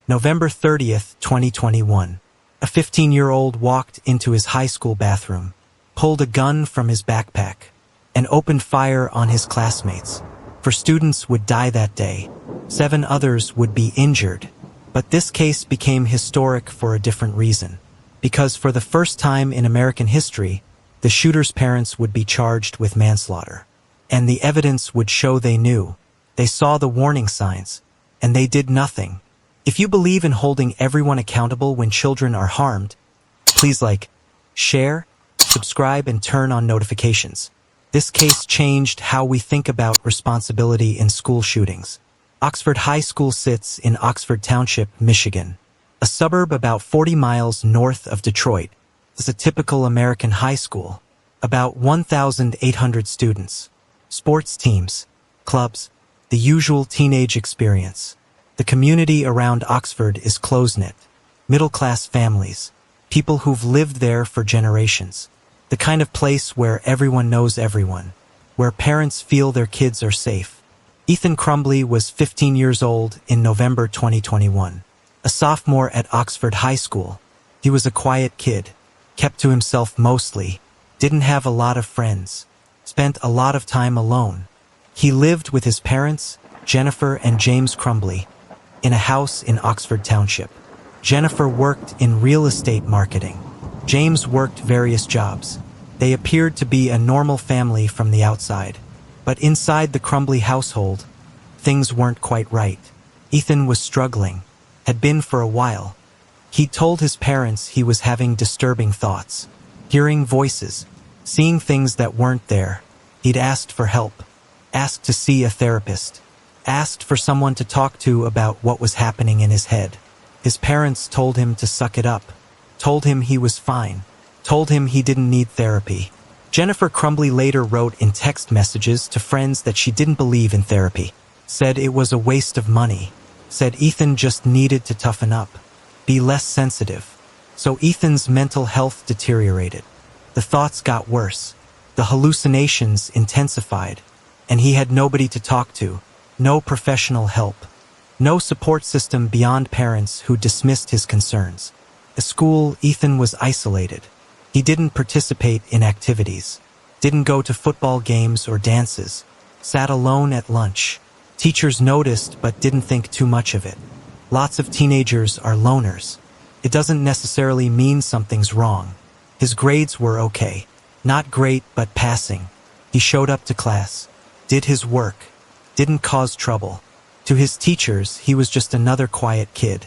November 30th, 2021. A 15-year-old walked into his high school bathroom, pulled a gun from his backpack, and opened fire on his classmates. 4 students would die that day. 7 others would be injured. But this case became historic for a different reason. Because for the first time in American history, the shooter's parents would be charged with manslaughter. And the evidence would show they knew. They saw the warning signs, and they did nothing. If you believe in holding everyone accountable when children are harmed, please like, share, subscribe, and turn on notifications. This case changed how we think about responsibility in school shootings. Oxford High School sits in Oxford Township, Michigan, a suburb about 40 miles north of Detroit. It's a typical American high school, about 1,800 students, sports teams, clubs, the usual teenage experience. The community around Oxford is close-knit, middle-class families, people who've lived there for generations. The kind of place where everyone knows everyone, where parents feel their kids are safe. Ethan Crumbley was 15 years old in November 2021, a sophomore at Oxford High School. He was a quiet kid, kept to himself mostly, didn't have a lot of friends, spent a lot of time alone. He lived with his parents, Jennifer and James Crumbley, in a house in Oxford Township. Jennifer worked in real estate marketing. James worked various jobs. They appeared to be a normal family from the outside. But inside the Crumbley household, things weren't quite right. Ethan was struggling, had been for a while. He'd told his parents he was having disturbing thoughts, hearing voices, seeing things that weren't there. He'd asked for help, asked to see a therapist, asked for someone to talk to about what was happening in his head. His parents told him to suck it up, told him he was fine, told him he didn't need therapy. Jennifer Crumbley later wrote in text messages to friends that she didn't believe in therapy, said it was a waste of money, said Ethan just needed to toughen up, be less sensitive. So Ethan's mental health deteriorated. The thoughts got worse. The hallucinations intensified, and he had nobody to talk to. No professional help. No support system beyond parents who dismissed his concerns. At school, Ethan was isolated. He didn't participate in activities, didn't go to football games or dances, sat alone at lunch. Teachers noticed but didn't think too much of it. Lots of teenagers are loners. It doesn't necessarily mean something's wrong. His grades were okay. Not great, but passing. He showed up to class, did his work, didn't cause trouble. To his teachers, he was just another quiet kid.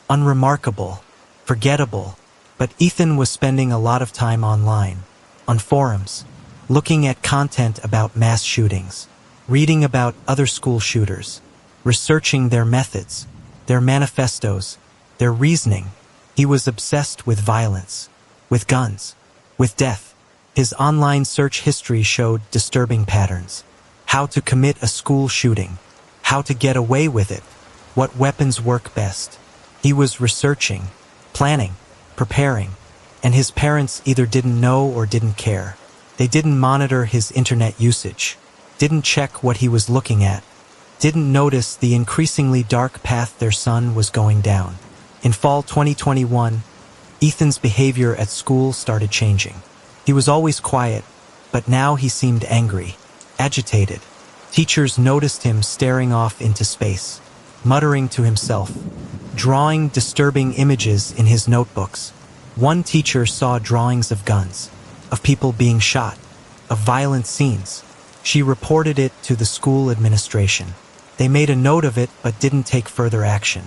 Unremarkable, forgettable. But Ethan was spending a lot of time online, on forums, looking at content about mass shootings, reading about other school shooters, researching their methods, their manifestos, their reasoning. He was obsessed with violence, with guns, with death. His online search history showed disturbing patterns. How to commit a school shooting, how to get away with it, what weapons work best. He was researching, planning, preparing, and his parents either didn't know or didn't care. They didn't monitor his internet usage, didn't check what he was looking at, didn't notice the increasingly dark path their son was going down. In fall 2021, Ethan's behavior at school started changing. He was always quiet, but now he seemed angry, agitated. Teachers noticed him staring off into space, muttering to himself, drawing disturbing images in his notebooks. One teacher saw drawings of guns, of people being shot, of violent scenes. She reported it to the school administration. They made a note of it but didn't take further action.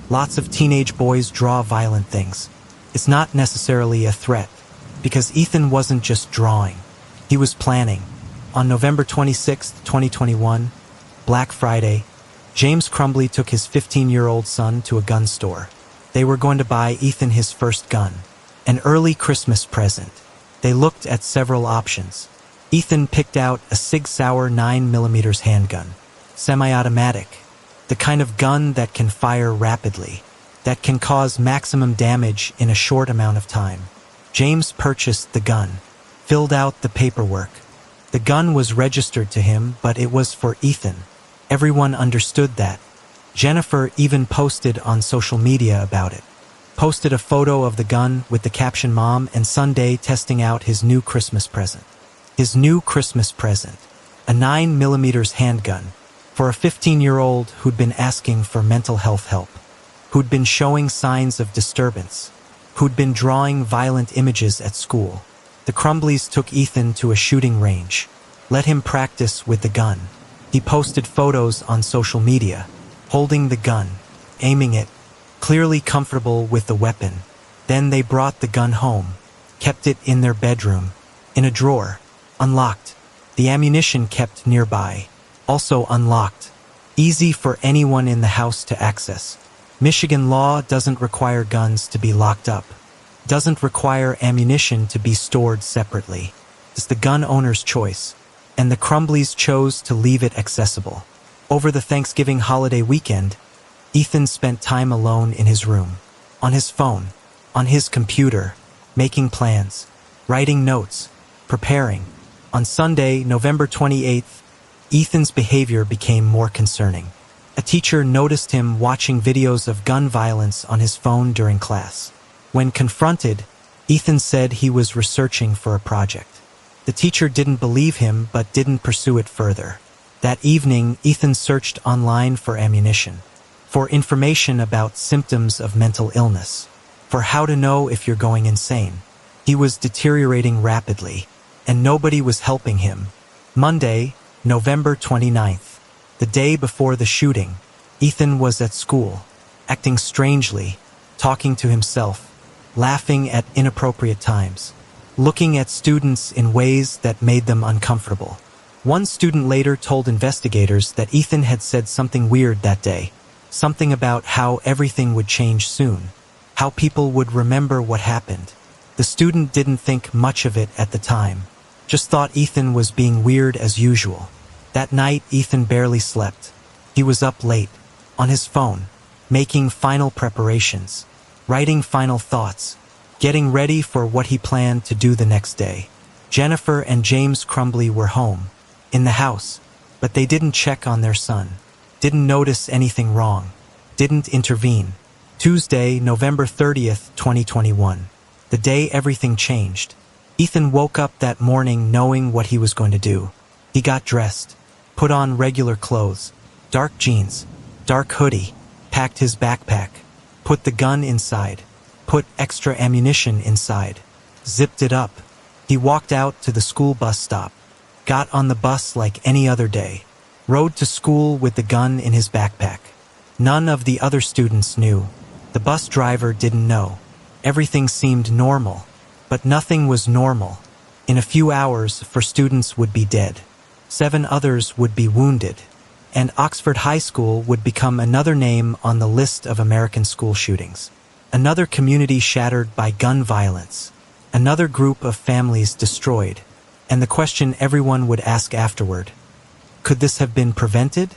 Lots of teenage boys draw violent things. It's not necessarily a threat, because Ethan wasn't just drawing. He was planning. On November 26, 2021, Black Friday, James Crumbley took his 15-year-old son to a gun store. They were going to buy Ethan his first gun, an early Christmas present. They looked at several options. Ethan picked out a Sig Sauer 9mm handgun, semi-automatic, the kind of gun that can fire rapidly, that can cause maximum damage in a short amount of time. James purchased the gun, filled out the paperwork. The gun was registered to him, but it was for Ethan. Everyone understood that. Jennifer even posted on social media about it. Posted a photo of the gun with the caption "Mom and Sunday testing out his new Christmas present." His new Christmas present. A 9mm handgun. For a 15-year-old who'd been asking for mental health help. Who'd been showing signs of disturbance. Who'd been drawing violent images at school. The Crumbleys took Ethan to a shooting range. Let him practice with the gun. He posted photos on social media, holding the gun, aiming it, clearly comfortable with the weapon. Then they brought the gun home, kept it in their bedroom, in a drawer, unlocked. The ammunition kept nearby, also unlocked. Easy for anyone in the house to access. Michigan law doesn't require guns to be locked up. Doesn't require ammunition to be stored separately. It's the gun owner's choice, and the Crumbleys chose to leave it accessible. Over the Thanksgiving holiday weekend, Ethan spent time alone in his room, on his phone, on his computer, making plans, writing notes, preparing. On Sunday, November 28th, Ethan's behavior became more concerning. A teacher noticed him watching videos of gun violence on his phone during class. When confronted, Ethan said he was researching for a project. The teacher didn't believe him but didn't pursue it further. That evening, Ethan searched online for ammunition, for information about symptoms of mental illness, for how to know if you're going insane. He was deteriorating rapidly, and nobody was helping him. Monday, November 29th, the day before the shooting, Ethan was at school, acting strangely, talking to himself, laughing at inappropriate times, looking at students in ways that made them uncomfortable. One student later told investigators that Ethan had said something weird that day, something about how everything would change soon, how people would remember what happened. The student didn't think much of it at the time, just thought Ethan was being weird as usual. That night, Ethan barely slept. He was up late, on his phone, making final preparations, writing final thoughts, getting ready for what he planned to do the next day. Jennifer and James Crumbley were home, in the house, but they didn't check on their son, didn't notice anything wrong, didn't intervene. Tuesday, November 30th, 2021, the day everything changed. Ethan woke up that morning knowing what he was going to do. He got dressed, put on regular clothes, dark jeans, dark hoodie, packed his backpack, put the gun inside, put extra ammunition inside, zipped it up. He walked out to the school bus stop, got on the bus like any other day, rode to school with the gun in his backpack. None of the other students knew. The bus driver didn't know. Everything seemed normal, but nothing was normal. In a few hours, 4 students would be dead. 7 others would be wounded, and Oxford High School would become another name on the list of American school shootings. Another community shattered by gun violence. Another group of families destroyed. And the question everyone would ask afterward: could this have been prevented?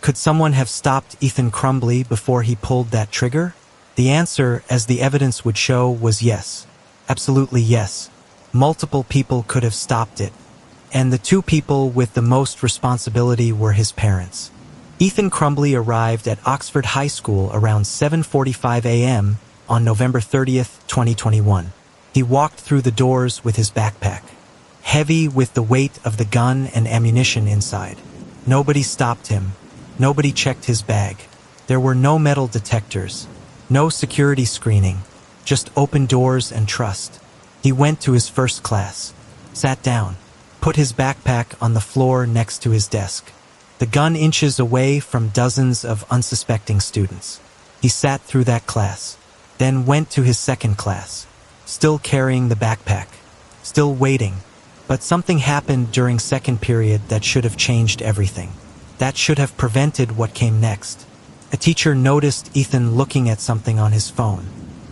Could someone have stopped Ethan Crumbley before he pulled that trigger? The answer, as the evidence would show, was yes. Absolutely yes. Multiple people could have stopped it. And the 2 people with the most responsibility were his parents. Ethan Crumbley arrived at Oxford High School around 7:45 a.m. on November 30th, 2021. He walked through the doors with his backpack, heavy with the weight of the gun and ammunition inside. Nobody stopped him. Nobody checked his bag. There were no metal detectors, no security screening, just open doors and trust. He went to his first class, sat down, put his backpack on the floor next to his desk, the gun inches away from dozens of unsuspecting students. He sat through that class, then went to his second class, still carrying the backpack, still waiting. But something happened during second period that should have changed everything. That should have prevented what came next. A teacher noticed Ethan looking at something on his phone.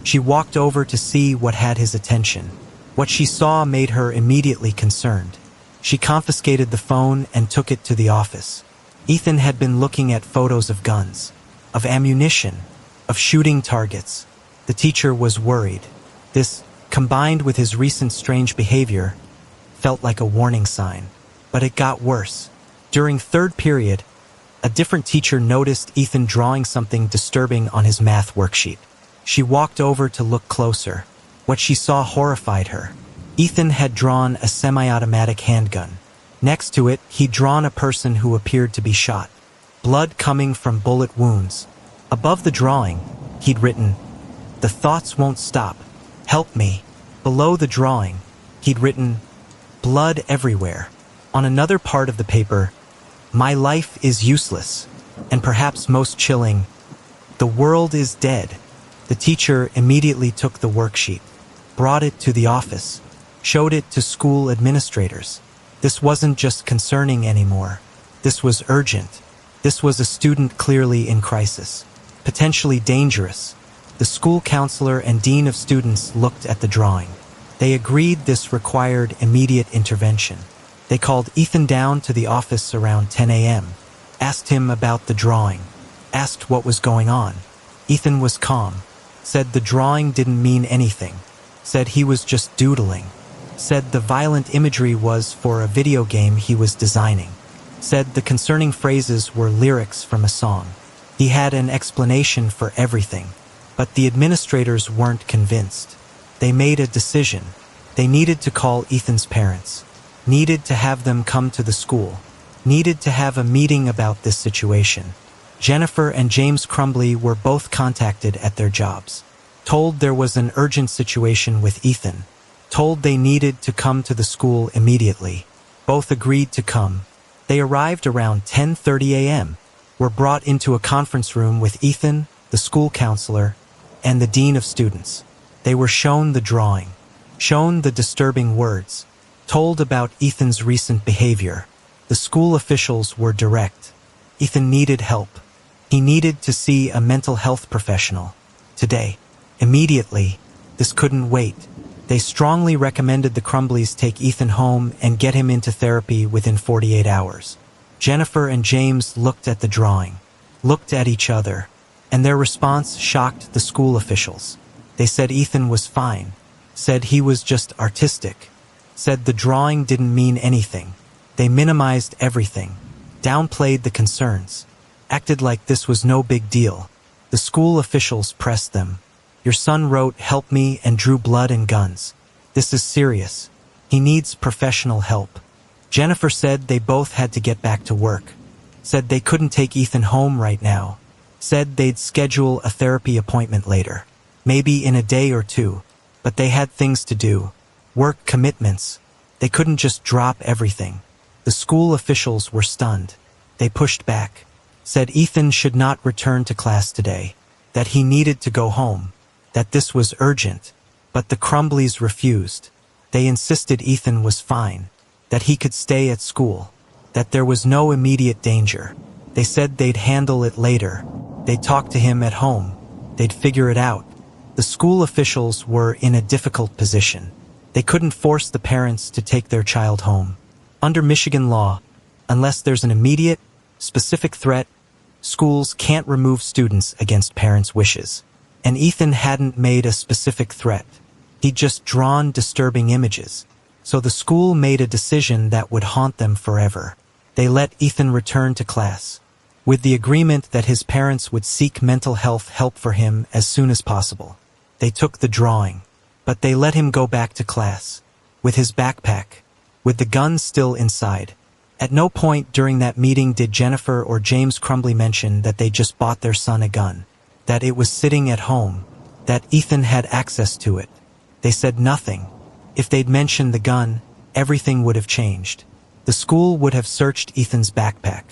She walked over to see what had his attention. What she saw made her immediately concerned. She confiscated the phone and took it to the office. Ethan had been looking at photos of guns, of ammunition, of shooting targets. The teacher was worried. This, combined with his recent strange behavior, felt like a warning sign. But it got worse. During third period, A different teacher noticed Ethan drawing something disturbing on his math worksheet. She walked over to look closer. What she saw horrified her. Ethan had drawn a semi-automatic handgun. Next to it, he'd drawn a person who appeared to be shot. Blood coming from bullet wounds. Above the drawing, he'd written, "The thoughts won't stop. Help me." Below the drawing, he'd written, "Blood everywhere." On another part of the paper, "My life is useless." And perhaps most chilling, "The world is dead." The teacher immediately took the worksheet, brought it to the office, showed it to school administrators. This wasn't just concerning anymore. This was urgent. This was a student clearly in crisis, potentially dangerous. The school counselor and dean of students looked at the drawing. They agreed this required immediate intervention. They called Ethan down to the office around 10 a.m., asked him about the drawing, asked what was going on. Ethan was calm, said the drawing didn't mean anything, said he was just doodling, said the violent imagery was for a video game he was designing, said the concerning phrases were lyrics from a song. He had an explanation for everything, but the administrators weren't convinced. They made a decision. They needed to call Ethan's parents, needed to have them come to the school, needed to have a meeting about this situation. Jennifer and James Crumbley were both contacted at their jobs, told there was an urgent situation with Ethan, told they needed to come to the school immediately. Both agreed to come. They arrived around 10:30 a.m., were brought into a conference room with Ethan, the school counselor, and the dean of students. They were shown the drawing, shown the disturbing words, told about Ethan's recent behavior. The school officials were direct. Ethan needed help. He needed to see a mental health professional. Today. Immediately. This couldn't wait. They strongly recommended the Crumbleys take Ethan home and get him into therapy within 48 hours. Jennifer and James looked at the drawing, looked at each other, and their response shocked the school officials. They said Ethan was fine, said he was just artistic, said the drawing didn't mean anything. They minimized everything, downplayed the concerns, acted like this was no big deal. The school officials pressed them. Your son wrote, "Help me," and drew blood and guns. This is serious. He needs professional help. Jennifer said they both had to get back to work, said they couldn't take Ethan home right now, said they'd schedule a therapy appointment later, maybe in a day or two, but they had things to do, work commitments. They couldn't just drop everything. The school officials were stunned. They pushed back, said Ethan should not return to class today, that he needed to go home, that this was urgent, but the Crumbleys refused. They insisted Ethan was fine, that he could stay at school, that there was no immediate danger. They said they'd handle it later. They'd talk to him at home. They'd figure it out. The school officials were in a difficult position. They couldn't force the parents to take their child home. Under Michigan law, unless there's an immediate, specific threat, schools can't remove students against parents' wishes. And Ethan hadn't made a specific threat. He'd just drawn disturbing images. So the school made a decision that would haunt them forever. They let Ethan return to class, with the agreement that his parents would seek mental health help for him as soon as possible. They took the drawing, but they let him go back to class, with his backpack, with the gun still inside. At no point during that meeting did Jennifer or James Crumbley mention that they just bought their son a gun, that it was sitting at home, that Ethan had access to it. They said nothing. If they'd mentioned the gun, everything would have changed. The school would have searched Ethan's backpack,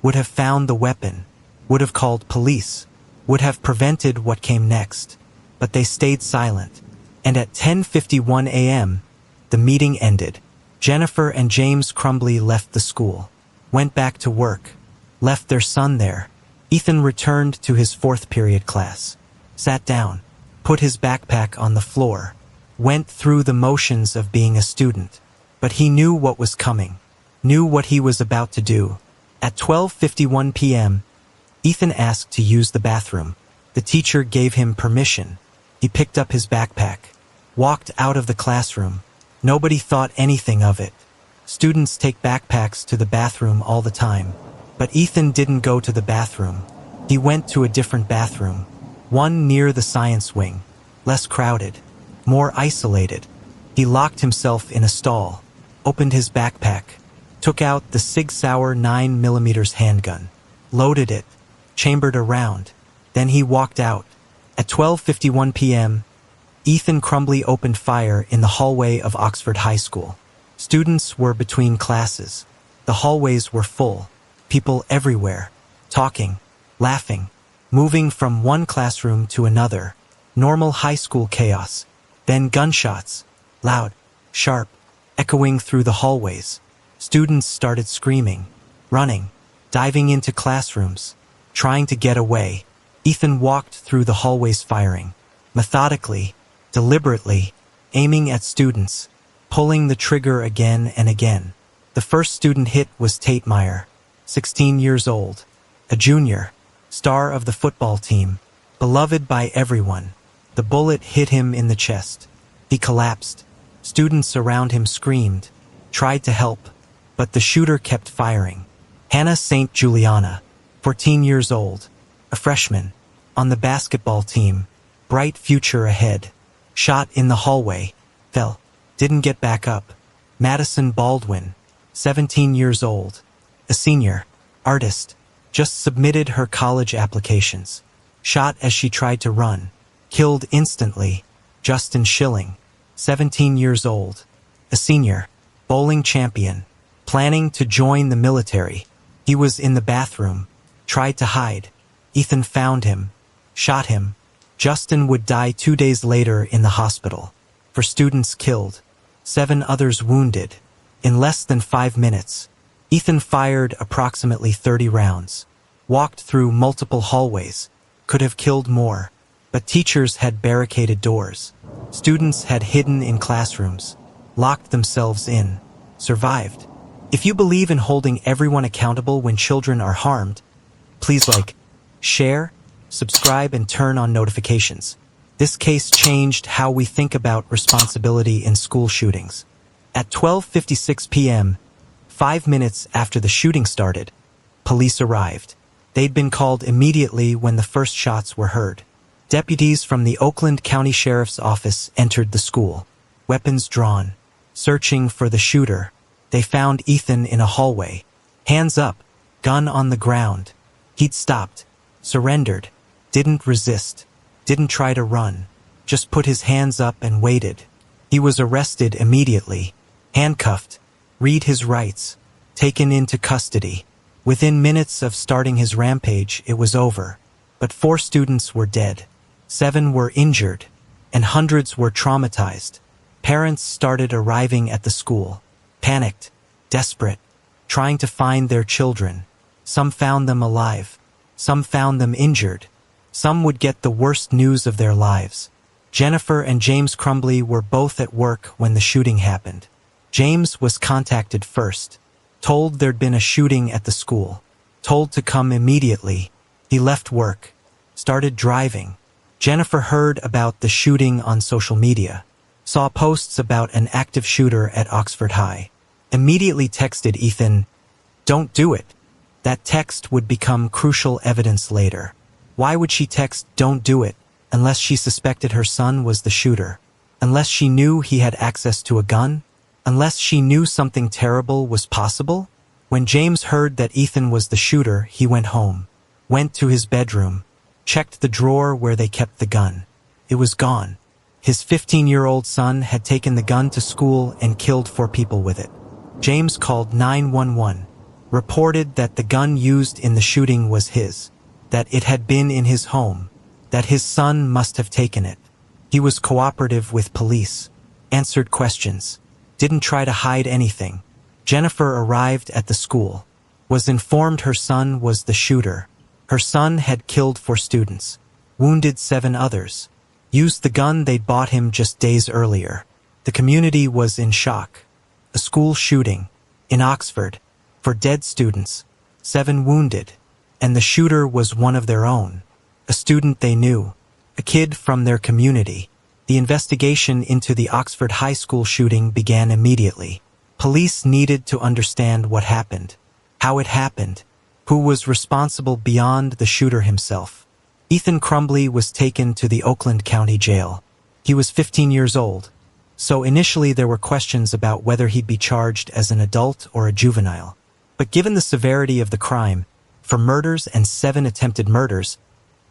would have found the weapon, would have called police, would have prevented what came next. But they stayed silent. And at 10:51 a.m., the meeting ended. Jennifer and James Crumbley left the school, went back to work, left their son there. Ethan returned to his fourth period class, sat down, put his backpack on the floor, went through the motions of being a student. But he knew what was coming, knew what he was about to do. At 12:51 p.m., Ethan asked to use the bathroom. The teacher gave him permission. He picked up his backpack, walked out of the classroom. Nobody thought anything of it. Students take backpacks to the bathroom all the time. But Ethan didn't go to the bathroom. He went to a different bathroom, one near the science wing, less crowded, more isolated. He locked himself in a stall, opened his backpack, took out the Sig Sauer 9mm handgun, loaded it, chambered a round. Then he walked out. At 12:51 p.m., Ethan Crumbley opened fire in the hallway of Oxford High School. Students were between classes. The hallways were full. People everywhere, talking, laughing, moving from one classroom to another. Normal high school chaos. Then gunshots, loud, sharp, echoing through the hallways. Students started screaming, running, diving into classrooms, trying to get away. Ethan walked through the hallways firing, methodically, deliberately, aiming at students, pulling the trigger again and again. The first student hit was Tate Meyer, 16 years old, a junior, star of the football team, beloved by everyone. The bullet hit him in the chest. He collapsed. Students around him screamed, tried to help, but the shooter kept firing. Hannah St. Juliana, 14 years old, a freshman, on the basketball team, bright future ahead, shot in the hallway, fell, didn't get back up. Madison Baldwin, 17 years old, a senior, artist, just submitted her college applications, shot as she tried to run, killed instantly. Justin Schilling, 17 years old, a senior, bowling champion, planning to join the military. He was in the bathroom, tried to hide. Ethan found him, shot him. Justin would die 2 days later in the hospital. For students killed, 7 others wounded. In less than 5 minutes, Ethan fired approximately 30 rounds, walked through multiple hallways, could have killed more, but teachers had barricaded doors. Students had hidden in classrooms, locked themselves in, survived. If you believe in holding everyone accountable when children are harmed, please like, share, subscribe, and turn on notifications. This case changed how we think about responsibility in school shootings. At 12:56 p.m., 5 minutes after the shooting started, police arrived. They'd been called immediately when the first shots were heard. Deputies from the Oakland County Sheriff's Office entered the school, weapons drawn, searching for the shooter. They found Ethan in a hallway, hands up, gun on the ground. He'd stopped, surrendered, didn't resist, didn't try to run, just put his hands up and waited. He was arrested immediately, handcuffed, read his rights, taken into custody. Within minutes of starting his rampage, it was over. But 4 students were dead, 7 were injured, and hundreds were traumatized. Parents started arriving at the school, panicked, desperate, trying to find their children. Some found them alive, some found them injured, some would get the worst news of their lives. Jennifer and James Crumbley were both at work when the shooting happened. James was contacted first, told there'd been a shooting at the school, told to come immediately. He left work, started driving. Jennifer heard about the shooting on social media, saw posts about an active shooter at Oxford High, immediately texted Ethan, "Don't do it." That text would become crucial evidence later. Why would she text "don't do it" unless she suspected her son was the shooter? Unless she knew he had access to a gun? Unless she knew something terrible was possible? When James heard that Ethan was the shooter, he went home, went to his bedroom, checked the drawer where they kept the gun. It was gone. His 15-year-old son had taken the gun to school and killed 4 people with it. James called 911, reported that the gun used in the shooting was his, that it had been in his home, that his son must have taken it. He was cooperative with police, answered questions, didn't try to hide anything. Jennifer arrived at the school, was informed her son was the shooter. Her son had killed 4 students, wounded 7 others, used the gun they'd bought him just days earlier. The community was in shock. A school shooting, in Oxford, for dead students, 7 wounded, and the shooter was one of their own, a student they knew, a kid from their community. The investigation into the Oxford High School shooting began immediately. Police needed to understand what happened, how it happened, who was responsible beyond the shooter himself. Ethan Crumbley was taken to the Oakland County Jail. He was 15 years old, so initially there were questions about whether he'd be charged as an adult or a juvenile. But given the severity of the crime, for murders and 7 attempted murders,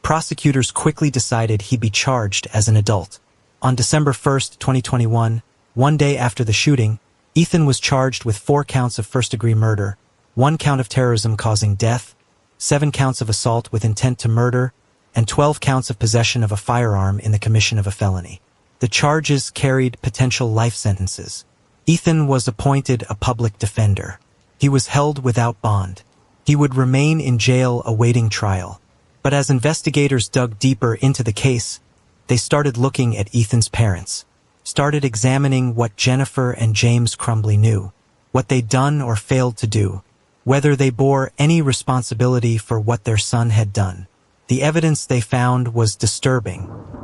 prosecutors quickly decided he'd be charged as an adult. On December 1st, 2021, one day after the shooting, Ethan was charged with 4 counts of first-degree murder, 1 count of terrorism causing death, 7 counts of assault with intent to murder, and 12 counts of possession of a firearm in the commission of a felony. The charges carried potential life sentences. Ethan was appointed a public defender. He was held without bond. He would remain in jail awaiting trial. But as investigators dug deeper into the case, they started looking at Ethan's parents, started examining what Jennifer and James Crumbley knew, what they'd done or failed to do, whether they bore any responsibility for what their son had done. The evidence they found was disturbing.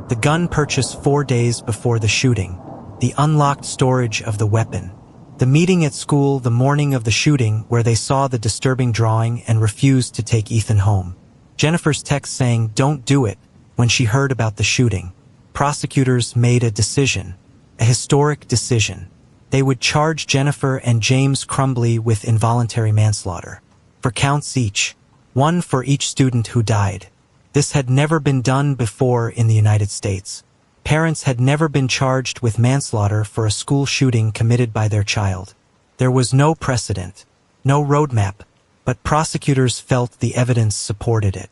The gun purchased 4 days before the shooting, the unlocked storage of the weapon, the meeting at school the morning of the shooting where they saw the disturbing drawing and refused to take Ethan home. Jennifer's text saying, "Don't do it," when she heard about the shooting. Prosecutors made a decision, a historic decision. They would charge Jennifer and James Crumbley with involuntary manslaughter. 4 counts each, 1 for each student who died. This had never been done before in the United States. Parents had never been charged with manslaughter for a school shooting committed by their child. There was no precedent, no roadmap, but prosecutors felt the evidence supported it.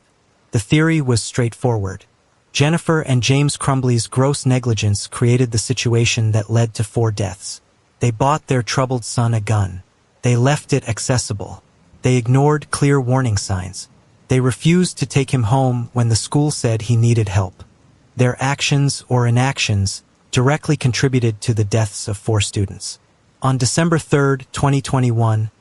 The theory was straightforward. Jennifer and James Crumbley's gross negligence created the situation that led to 4 deaths. They bought their troubled son a gun. They left it accessible. They ignored clear warning signs. They refused to take him home when the school said he needed help. Their actions or inactions directly contributed to the deaths of 4 students. On December 3, 2021,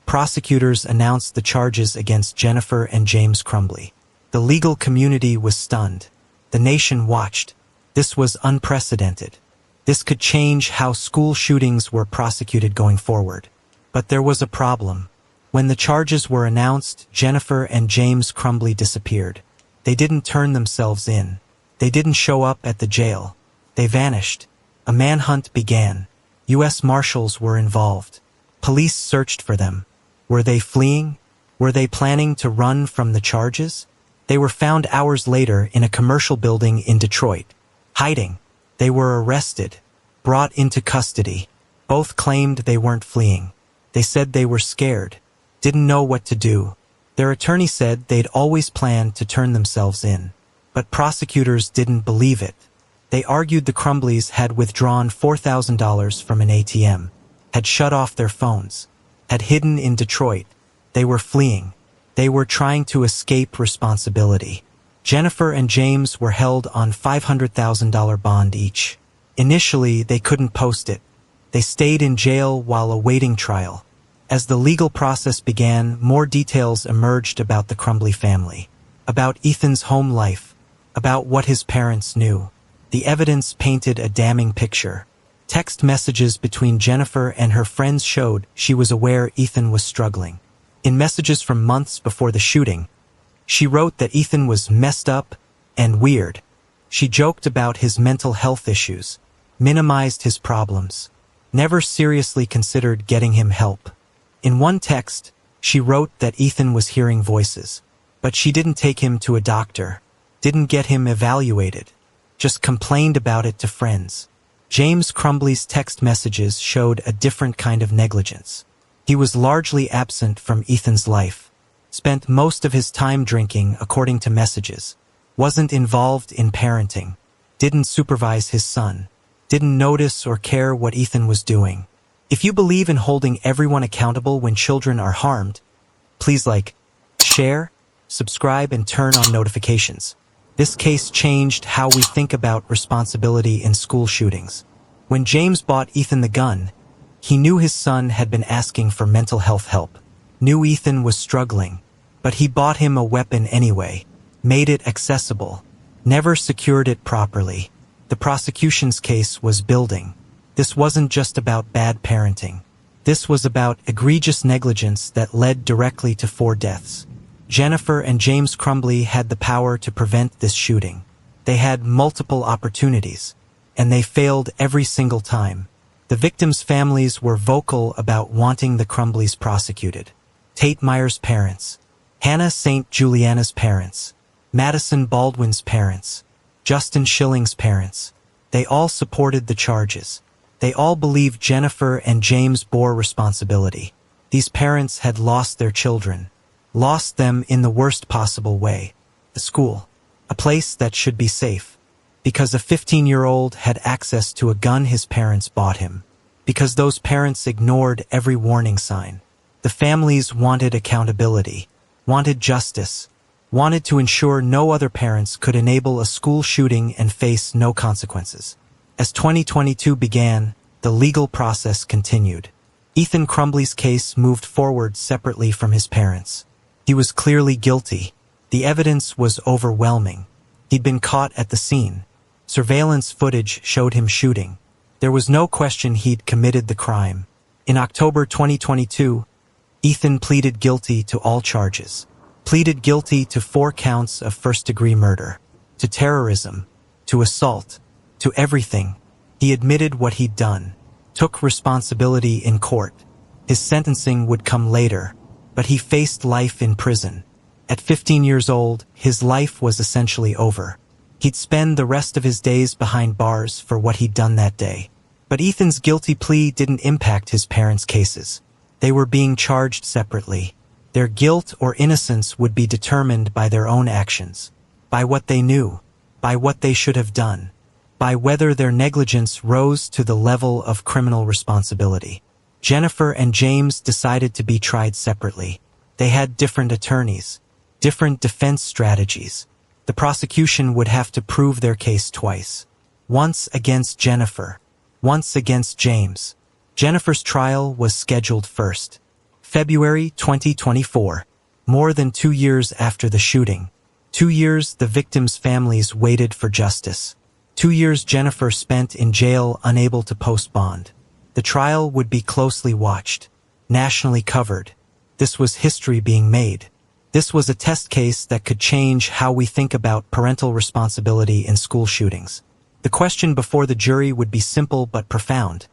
prosecutors announced the charges against Jennifer and James Crumbley. The legal community was stunned. The nation watched. This was unprecedented. This could change how school shootings were prosecuted going forward. But there was a problem. When the charges were announced, Jennifer and James Crumbley disappeared. They didn't turn themselves in. They didn't show up at the jail. They vanished. A manhunt began. U.S. Marshals were involved. Police searched for them. Were they fleeing? Were they planning to run from the charges? They were found hours later in a commercial building in Detroit, hiding. They were arrested, brought into custody. Both claimed they weren't fleeing. They said they were scared, didn't know what to do. Their attorney said they'd always planned to turn themselves in. But prosecutors didn't believe it. They argued the Crumbleys had withdrawn $4,000 from an ATM, had shut off their phones, had hidden in Detroit. They were fleeing. They were trying to escape responsibility. Jennifer and James were held on $500,000 bond each. Initially, they couldn't post it. They stayed in jail while awaiting trial. As the legal process began, more details emerged about the Crumbley family, about Ethan's home life, about what his parents knew. The evidence painted a damning picture. Text messages between Jennifer and her friends showed she was aware Ethan was struggling. In messages from months before the shooting, she wrote that Ethan was messed up and weird. She joked about his mental health issues, minimized his problems, never seriously considered getting him help. In one text, she wrote that Ethan was hearing voices, but she didn't take him to a doctor, didn't get him evaluated, just complained about it to friends. James Crumbley's text messages showed a different kind of negligence. He was largely absent from Ethan's life, spent most of his time drinking according to messages, wasn't involved in parenting, didn't supervise his son, didn't notice or care what Ethan was doing. If you believe in holding everyone accountable when children are harmed, please like, share, subscribe, and turn on notifications. This case changed how we think about responsibility in school shootings. When James bought Ethan the gun, he knew his son had been asking for mental health help, knew Ethan was struggling, but he bought him a weapon anyway, made it accessible, never secured it properly. The prosecution's case was building. This wasn't just about bad parenting. This was about egregious negligence that led directly to 4 deaths. Jennifer and James Crumbley had the power to prevent this shooting. They had multiple opportunities, and they failed every single time. The victims' families were vocal about wanting the Crumbleys prosecuted. Tate Myers' parents, Hannah St. Juliana's parents, Madison Baldwin's parents, Justin Schilling's parents. They all supported the charges. They all believed Jennifer and James bore responsibility. These parents had lost their children, lost them in the worst possible way. The school, a place that should be safe, because a 15-year-old had access to a gun his parents bought him, because those parents ignored every warning sign. The families wanted accountability, wanted justice, wanted to ensure no other parents could enable a school shooting and face no consequences. As 2022 began, the legal process continued. Ethan Crumbley's case moved forward separately from his parents. He was clearly guilty. The evidence was overwhelming. He'd been caught at the scene. Surveillance footage showed him shooting. There was no question he'd committed the crime. In October 2022, Ethan pleaded guilty to all charges. Pleaded guilty to 4 counts of first-degree murder, to terrorism, to assault, to everything. He admitted what he'd done, took responsibility in court. His sentencing would come later, but he faced life in prison. At 15 years old, his life was essentially over. He'd spend the rest of his days behind bars for what he'd done that day. But Ethan's guilty plea didn't impact his parents' cases. They were being charged separately. Their guilt or innocence would be determined by their own actions, by what they knew, by what they should have done, by whether their negligence rose to the level of criminal responsibility. Jennifer and James decided to be tried separately. They had different attorneys, different defense strategies. The prosecution would have to prove their case twice. Once against Jennifer, once against James. Jennifer's trial was scheduled first. February 2024, more than 2 years after the shooting. 2 years the victims' families waited for justice. 2 years Jennifer spent in jail unable to post bond. The trial would be closely watched, nationally covered. This was history being made. This was a test case that could change how we think about parental responsibility in school shootings. The question before the jury would be simple but profound.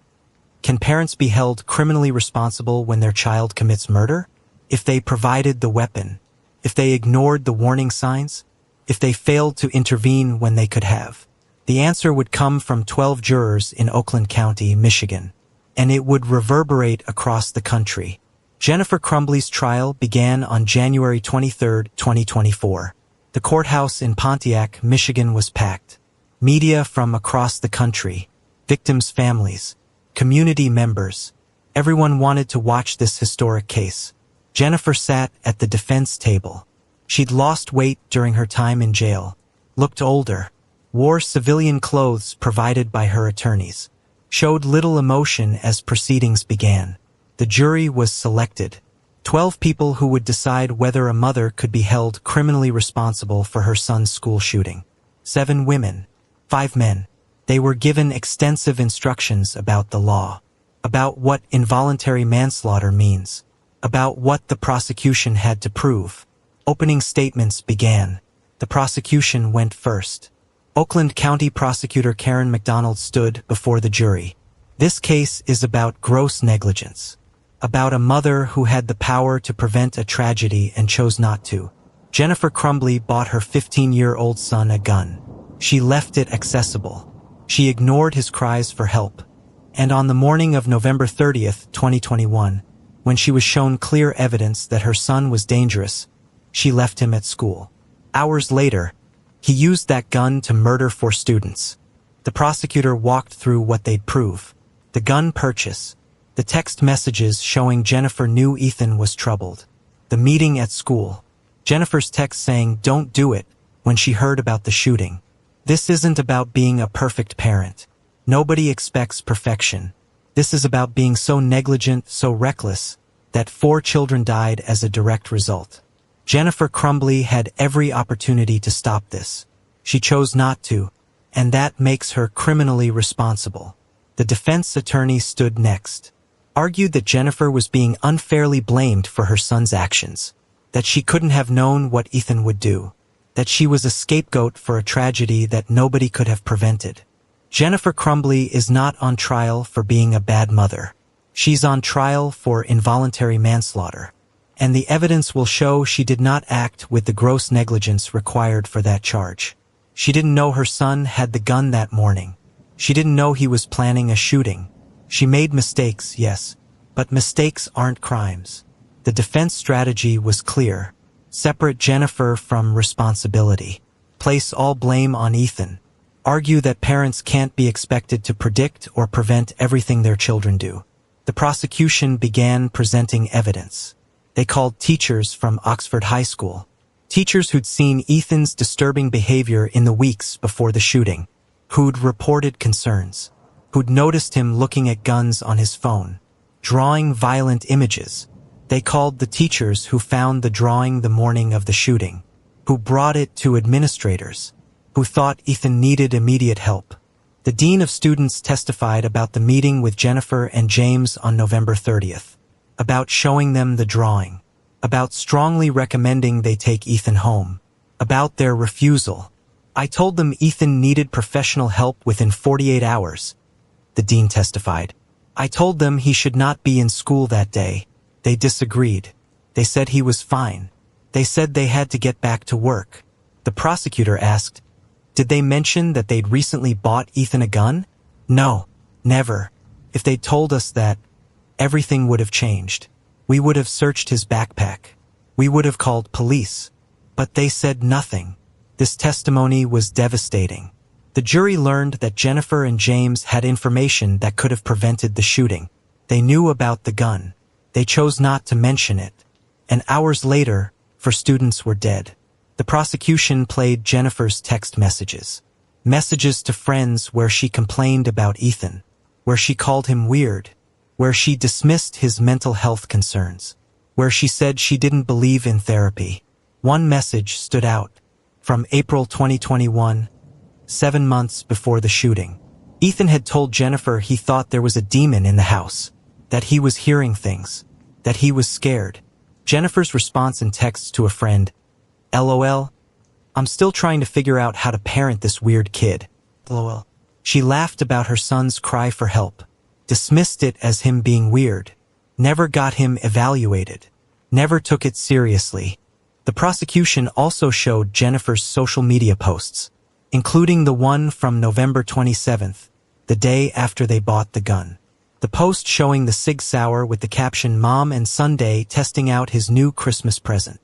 Can parents be held criminally responsible when their child commits murder? If they provided the weapon? If they ignored the warning signs? If they failed to intervene when they could have? The answer would come from 12 jurors in Oakland County, Michigan, and it would reverberate across the country. Jennifer Crumbley's trial began on January 23, 2024. The courthouse in Pontiac, Michigan was packed. Media from across the country, victims' families, community members, everyone wanted to watch this historic case. Jennifer sat at the defense table. She'd lost weight during her time in jail, looked older, wore civilian clothes provided by her attorneys, showed little emotion as proceedings began. The jury was selected. 12 people who would decide whether a mother could be held criminally responsible for her son's school shooting. 7 women, 5 men. They were given extensive instructions about the law, about what involuntary manslaughter means, about what the prosecution had to prove. Opening statements began. The prosecution went first. Oakland County Prosecutor Karen McDonald stood before the jury. This case is about gross negligence, about a mother who had the power to prevent a tragedy and chose not to. Jennifer Crumbley bought her 15-year-old son a gun. She left it accessible. She ignored his cries for help. And on the morning of November 30th, 2021, when she was shown clear evidence that her son was dangerous, she left him at school. Hours later, he used that gun to murder 4 students. The prosecutor walked through what they'd prove. The gun purchase, the text messages showing Jennifer knew Ethan was troubled, the meeting at school, Jennifer's text saying, "Don't do it," when she heard about the shooting. This isn't about being a perfect parent. Nobody expects perfection. This is about being so negligent, so reckless, that 4 children died as a direct result. Jennifer Crumbley had every opportunity to stop this. She chose not to, and that makes her criminally responsible. The defense attorney stood next, argued that Jennifer was being unfairly blamed for her son's actions. that she couldn't have known what Ethan would do, that she was a scapegoat for a tragedy that nobody could have prevented. Jennifer Crumbley is not on trial for being a bad mother. She's on trial for involuntary manslaughter, and the evidence will show she did not act with the gross negligence required for that charge. She didn't know her son had the gun that morning. She didn't know he was planning a shooting. She made mistakes, yes, but mistakes aren't crimes. The defense strategy was clear. Separate Jennifer from responsibility. Place all blame on Ethan. Argue that parents can't be expected to predict or prevent everything their children do. The prosecution began presenting evidence. They called teachers from Oxford High School. Teachers who'd seen Ethan's disturbing behavior in the weeks before the shooting. Who'd reported concerns. Who'd noticed him looking at guns on his phone. Drawing violent images. They called the teachers who found the drawing the morning of the shooting. Who brought it to administrators. Who thought Ethan needed immediate help. The dean of students testified about the meeting with Jennifer and James on November 30th. About showing them the drawing. About strongly recommending they take Ethan home. About their refusal. I told them Ethan needed professional help within 48 hours. The dean testified. I told them he should not be in school that day. They disagreed. They said he was fine. They said they had to get back to work. The prosecutor asked, did they mention that they'd recently bought Ethan a gun? No, never. If they'd told us that, everything would have changed. We would have searched his backpack. We would have called police. But they said nothing. This testimony was devastating. The jury learned that Jennifer and James had information that could have prevented the shooting. They knew about the gun. They chose not to mention it. And hours later, four students were dead. The prosecution played Jennifer's text messages. Messages to friends where she complained about Ethan, where she called him weird, where she dismissed his mental health concerns, where she said she didn't believe in therapy. One message stood out. From April 2021, 7 months before the shooting. Ethan had told Jennifer he thought there was a demon in the house, that he was hearing things, that he was scared. Jennifer's response in text to a friend, LOL, I'm still trying to figure out how to parent this weird kid. LOL. She laughed about her son's cry for help, dismissed it as him being weird, never got him evaluated, never took it seriously. The prosecution also showed Jennifer's social media posts, including the one from November 27th, the day after they bought the gun. The post showing the Sig Sauer with the caption Mom and Sunday testing out his new Christmas present.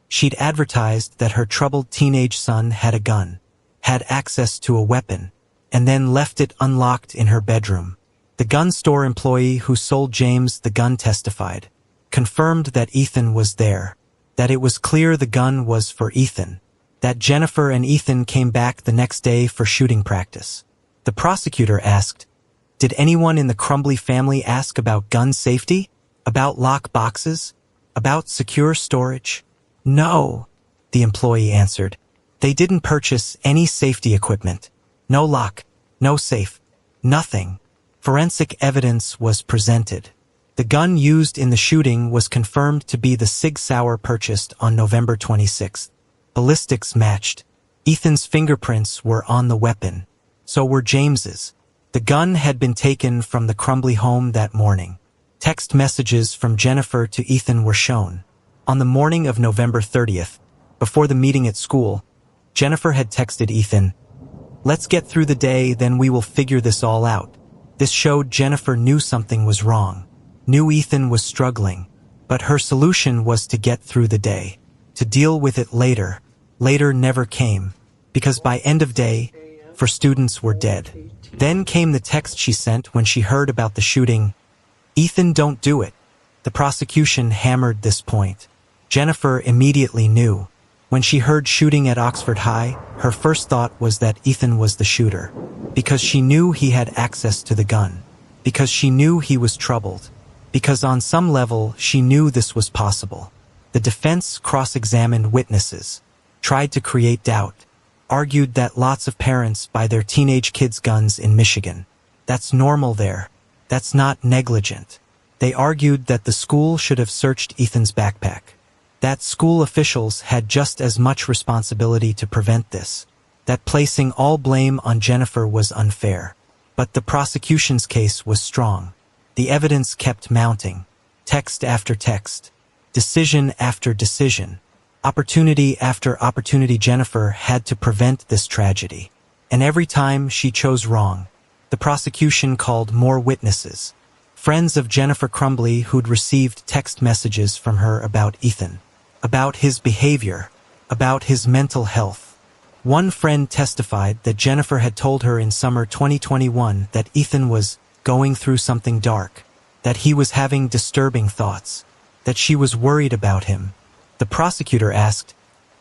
She'd advertised that her troubled teenage son had a gun, had access to a weapon, and then left it unlocked in her bedroom. The gun store employee who sold James the gun testified, confirmed that Ethan was there, that it was clear the gun was for Ethan, that Jennifer and Ethan came back the next day for shooting practice. The prosecutor asked, did anyone in the Crumbley family ask about gun safety? About lock boxes? About secure storage? No, the employee answered. They didn't purchase any safety equipment. No lock, no safe, nothing. Forensic evidence was presented. The gun used in the shooting was confirmed to be the Sig Sauer purchased on November 26th. Ballistics matched. Ethan's fingerprints were on the weapon. So were James's. The gun had been taken from the Crumbley home that morning. Text messages from Jennifer to Ethan were shown. On the morning of November 30th, before the meeting at school, Jennifer had texted Ethan, let's get through the day, then we will figure this all out. This showed Jennifer knew something was wrong, knew Ethan was struggling, but her solution was to get through the day, to deal with it later. Later never came, because by end of day, four students were dead. Then came the text she sent when she heard about the shooting. Ethan, don't do it. The prosecution hammered this point. Jennifer immediately knew. When she heard shooting at Oxford High, her first thought was that Ethan was the shooter. Because she knew he had access to the gun. Because she knew he was troubled. Because on some level, she knew this was possible. The defense cross-examined witnesses, tried to create doubt, argued that lots of parents buy their teenage kids guns in Michigan. That's normal there. That's not negligent. They argued that the school should have searched Ethan's backpack. that school officials had just as much responsibility to prevent this, that placing all blame on Jennifer was unfair. But the prosecution's case was strong. The evidence kept mounting, text after text, decision after decision, opportunity after opportunity. Jennifer had to prevent this tragedy. And every time she chose wrong, the prosecution called more witnesses, friends of Jennifer Crumbley who'd received text messages from her about Ethan, about his behavior, about his mental health. One friend testified that Jennifer had told her in summer 2021 that Ethan was going through something dark, that he was having disturbing thoughts, that she was worried about him. The prosecutor asked,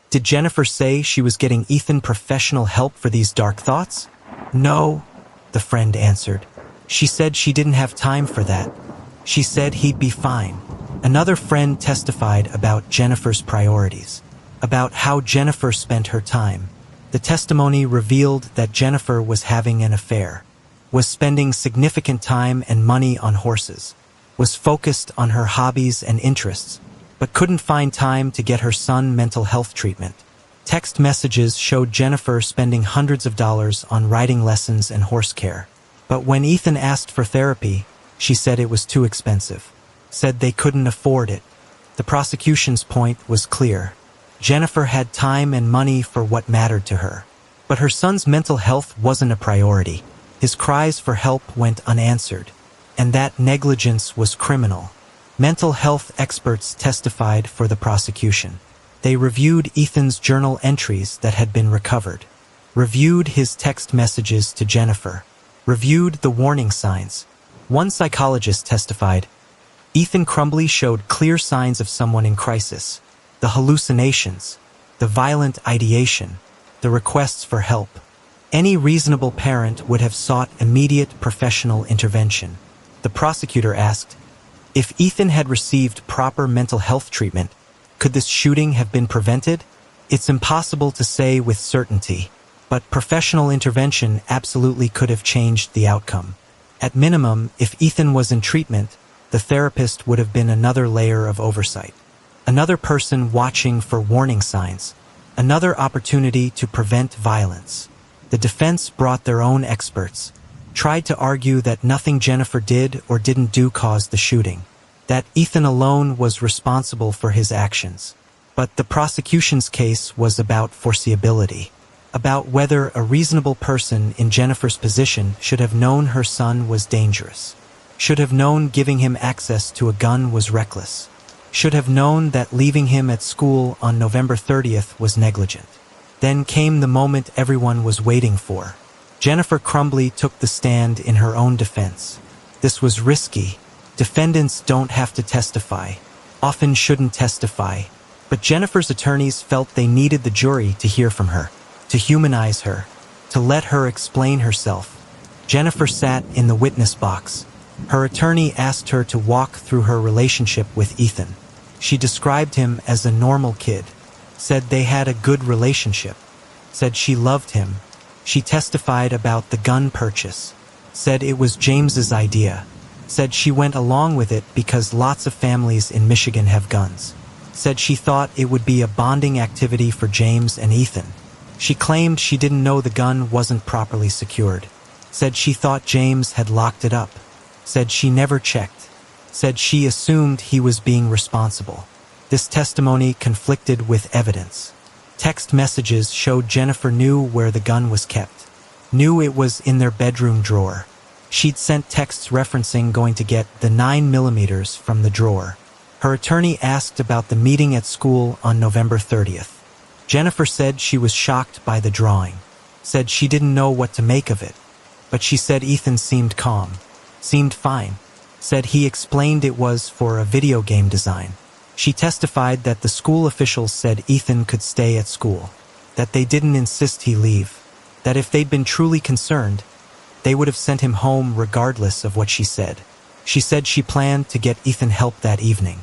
"Did Jennifer say she was getting Ethan professional help for these dark thoughts?" "No," the friend answered. "She said she didn't have time for that. She said he'd be fine." Another friend testified about Jennifer's priorities, about how Jennifer spent her time. The testimony revealed that Jennifer was having an affair, was spending significant time and money on horses, was focused on her hobbies and interests, but couldn't find time to get her son mental health treatment. Text messages showed Jennifer spending hundreds of dollars on riding lessons and horse care. But when Ethan asked for therapy, she said it was too expensive, said they couldn't afford it. The prosecution's point was clear. Jennifer had time and money for what mattered to her. But her son's mental health wasn't a priority. His cries for help went unanswered, and that negligence was criminal. Mental health experts testified for the prosecution. They reviewed Ethan's journal entries that had been recovered, reviewed his text messages to Jennifer, reviewed the warning signs. One psychologist testified, Ethan Crumbley showed clear signs of someone in crisis. The hallucinations, the violent ideation, the requests for help. Any reasonable parent would have sought immediate professional intervention. The prosecutor asked, if Ethan had received proper mental health treatment, could this shooting have been prevented? It's impossible to say with certainty, but professional intervention absolutely could have changed the outcome. At minimum, if Ethan was in treatment, the therapist would have been another layer of oversight. Another person watching for warning signs. Another opportunity to prevent violence. The defense brought their own experts, tried to argue that nothing Jennifer did or didn't do caused the shooting, that Ethan alone was responsible for his actions. But the prosecution's case was about foreseeability, about whether a reasonable person in Jennifer's position should have known her son was dangerous, should have known giving him access to a gun was reckless, should have known that leaving him at school on November 30th was negligent. Then came the moment everyone was waiting for. Jennifer Crumbley took the stand in her own defense. This was risky. Defendants don't have to testify, often shouldn't testify. But Jennifer's attorneys felt they needed the jury to hear from her, to humanize her, to let her explain herself. Jennifer sat in the witness box. Her attorney asked her to walk through her relationship with Ethan. She described him as a normal kid, said they had a good relationship, said she loved him. She testified about the gun purchase, said it was James's idea, said she went along with it because lots of families in Michigan have guns, said she thought it would be a bonding activity for James and Ethan. She claimed she didn't know the gun wasn't properly secured, said she thought James had locked it up, said she never checked, said she assumed he was being responsible. This testimony conflicted with evidence. Text messages showed Jennifer knew where the gun was kept, knew it was in their bedroom drawer. She'd sent texts referencing going to get the 9mm from the drawer. Her attorney asked about the meeting at school on November 30th. Jennifer said she was shocked by the drawing, said she didn't know what to make of it, but she said Ethan seemed calm, seemed fine, said he explained it was for a video game design. She testified that the school officials said Ethan could stay at school, that they didn't insist he leave, that if they'd been truly concerned, they would have sent him home regardless of what she said. She said she planned to get Ethan help that evening,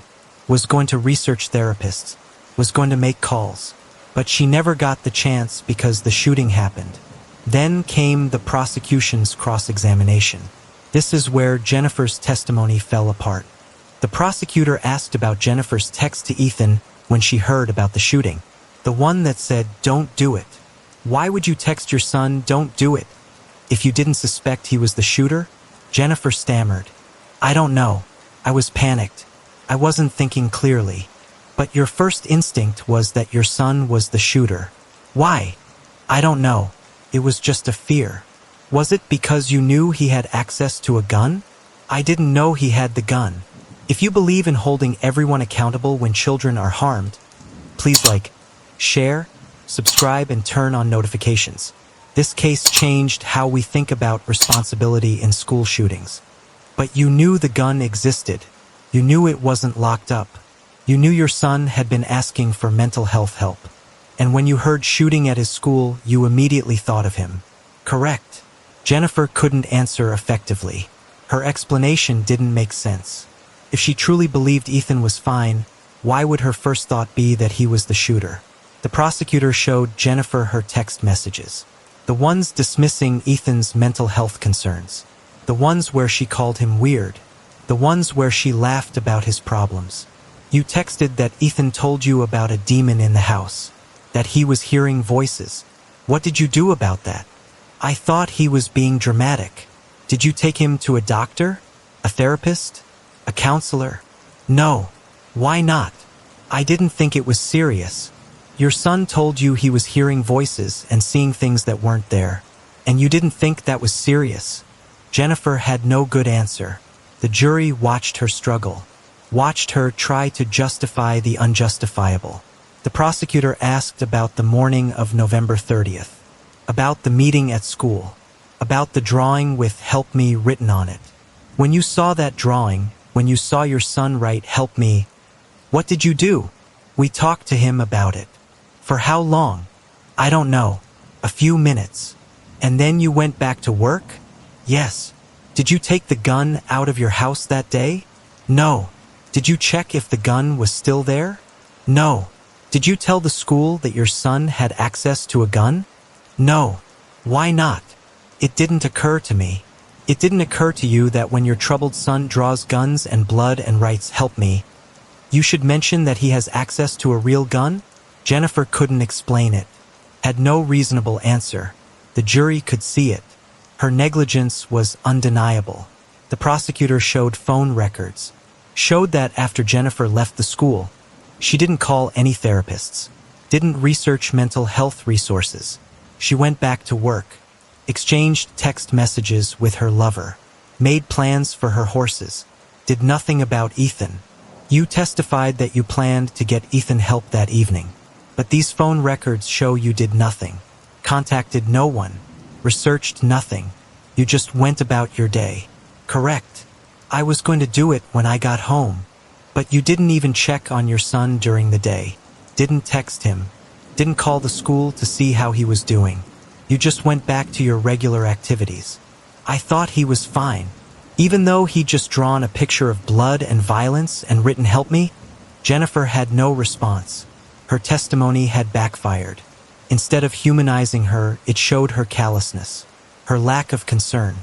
was going to research therapists, was going to make calls, but she never got the chance because the shooting happened. Then came the prosecution's cross-examination. This is where Jennifer's testimony fell apart. The prosecutor asked about Jennifer's text to Ethan when she heard about the shooting. The one that said, "Don't do it." Why would you text your son, "Don't do it," if you didn't suspect he was the shooter? Jennifer stammered. "I don't know. I was panicked. I wasn't thinking clearly. But your first instinct was that your son was the shooter. Why?" "I don't know. It was just a fear." "Was it because you knew he had access to a gun?" "I didn't know he had the gun." If you believe in holding everyone accountable when children are harmed, please like, share, subscribe, and turn on notifications. This case changed how we think about responsibility in school shootings. But you knew the gun existed. You knew it wasn't locked up. You knew your son had been asking for mental health help. And when you heard shooting at his school, you immediately thought of him. Correct. Jennifer couldn't answer effectively. Her explanation didn't make sense. If she truly believed Ethan was fine, why would her first thought be that he was the shooter? The prosecutor showed Jennifer her text messages. The ones dismissing Ethan's mental health concerns. The ones where she called him weird. The ones where she laughed about his problems. You texted that Ethan told you about a demon in the house. That he was hearing voices. What did you do about that? "I thought he was being dramatic." Did you take him to a doctor? A therapist? A counselor? No. Why not? "I didn't think it was serious." Your son told you he was hearing voices and seeing things that weren't there. And you didn't think that was serious. Jennifer had no good answer. The jury watched her struggle. Watched her try to justify the unjustifiable. The prosecutor asked about the morning of November 30th. About the meeting at school. About the drawing with "Help Me" written on it. When you saw that drawing, when you saw your son write "Help Me," what did you do? "We talked to him about it." "For how long?" "I don't know. A few minutes." "And then you went back to work?" "Yes." "Did you take the gun out of your house that day?" "No." "Did you check if the gun was still there?" "No." "Did you tell the school that your son had access to a gun?" "No." "Why not?" "It didn't occur to me." It didn't occur to you that when your troubled son draws guns and blood and writes "Help Me," you should mention that he has access to a real gun? Jennifer couldn't explain it. Had no reasonable answer. The jury could see it. Her negligence was undeniable. The prosecutor showed phone records. Showed that after Jennifer left the school, she didn't call any therapists. Didn't research mental health resources. She went back to work. Exchanged text messages with her lover, made plans for her horses, did nothing about Ethan. You testified that you planned to get Ethan help that evening, but these phone records show you did nothing, contacted no one, researched nothing. You just went about your day. Correct. I was going to do it when I got home, but you didn't even check on your son during the day, didn't text him, didn't call the school to see how he was doing. You just went back to your regular activities. I thought he was fine. Even though he'd just drawn a picture of blood and violence and written "Help Me," Jennifer had no response. Her testimony had backfired. Instead of humanizing her, it showed her callousness, her lack of concern,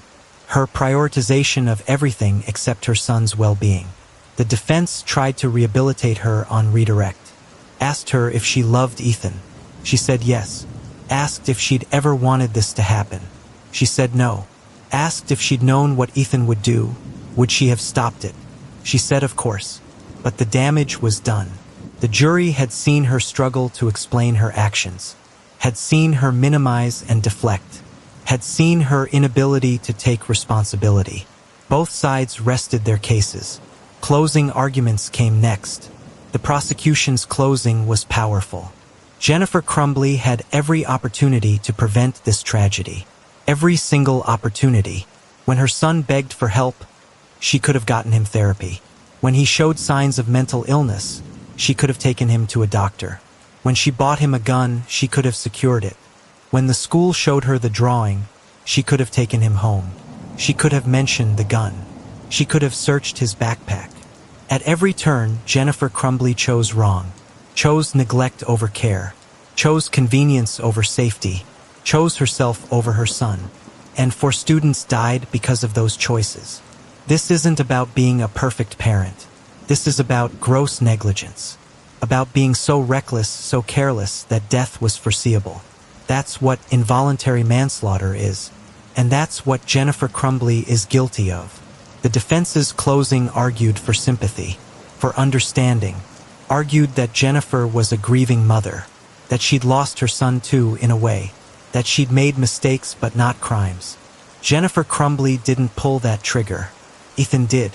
her prioritization of everything except her son's well-being. The defense tried to rehabilitate her on redirect. Asked her if she loved Ethan. She said yes. Asked if she'd ever wanted this to happen. She said no. Asked if she'd known what Ethan would do, would she have stopped it? She said of course. But the damage was done. The jury had seen her struggle to explain her actions, had seen her minimize and deflect, had seen her inability to take responsibility. Both sides rested their cases. Closing arguments came next. The prosecution's closing was powerful. Jennifer Crumbley had every opportunity to prevent this tragedy. Every single opportunity. When her son begged for help, she could have gotten him therapy. When he showed signs of mental illness, she could have taken him to a doctor. When she bought him a gun, she could have secured it. When the school showed her the drawing, she could have taken him home. She could have mentioned the gun. She could have searched his backpack. At every turn, Jennifer Crumbley chose wrong. Chose neglect over care. Chose convenience over safety. Chose herself over her son. And 4 students died because of those choices. This isn't about being a perfect parent. This is about gross negligence. about being so reckless, so careless that death was foreseeable. That's what involuntary manslaughter is. And that's what Jennifer Crumbley is guilty of. The defense's closing argued for sympathy, for understanding, argued that Jennifer was a grieving mother, that she'd lost her son too, in a way, that she'd made mistakes but not crimes. Jennifer Crumbley didn't pull that trigger. Ethan did.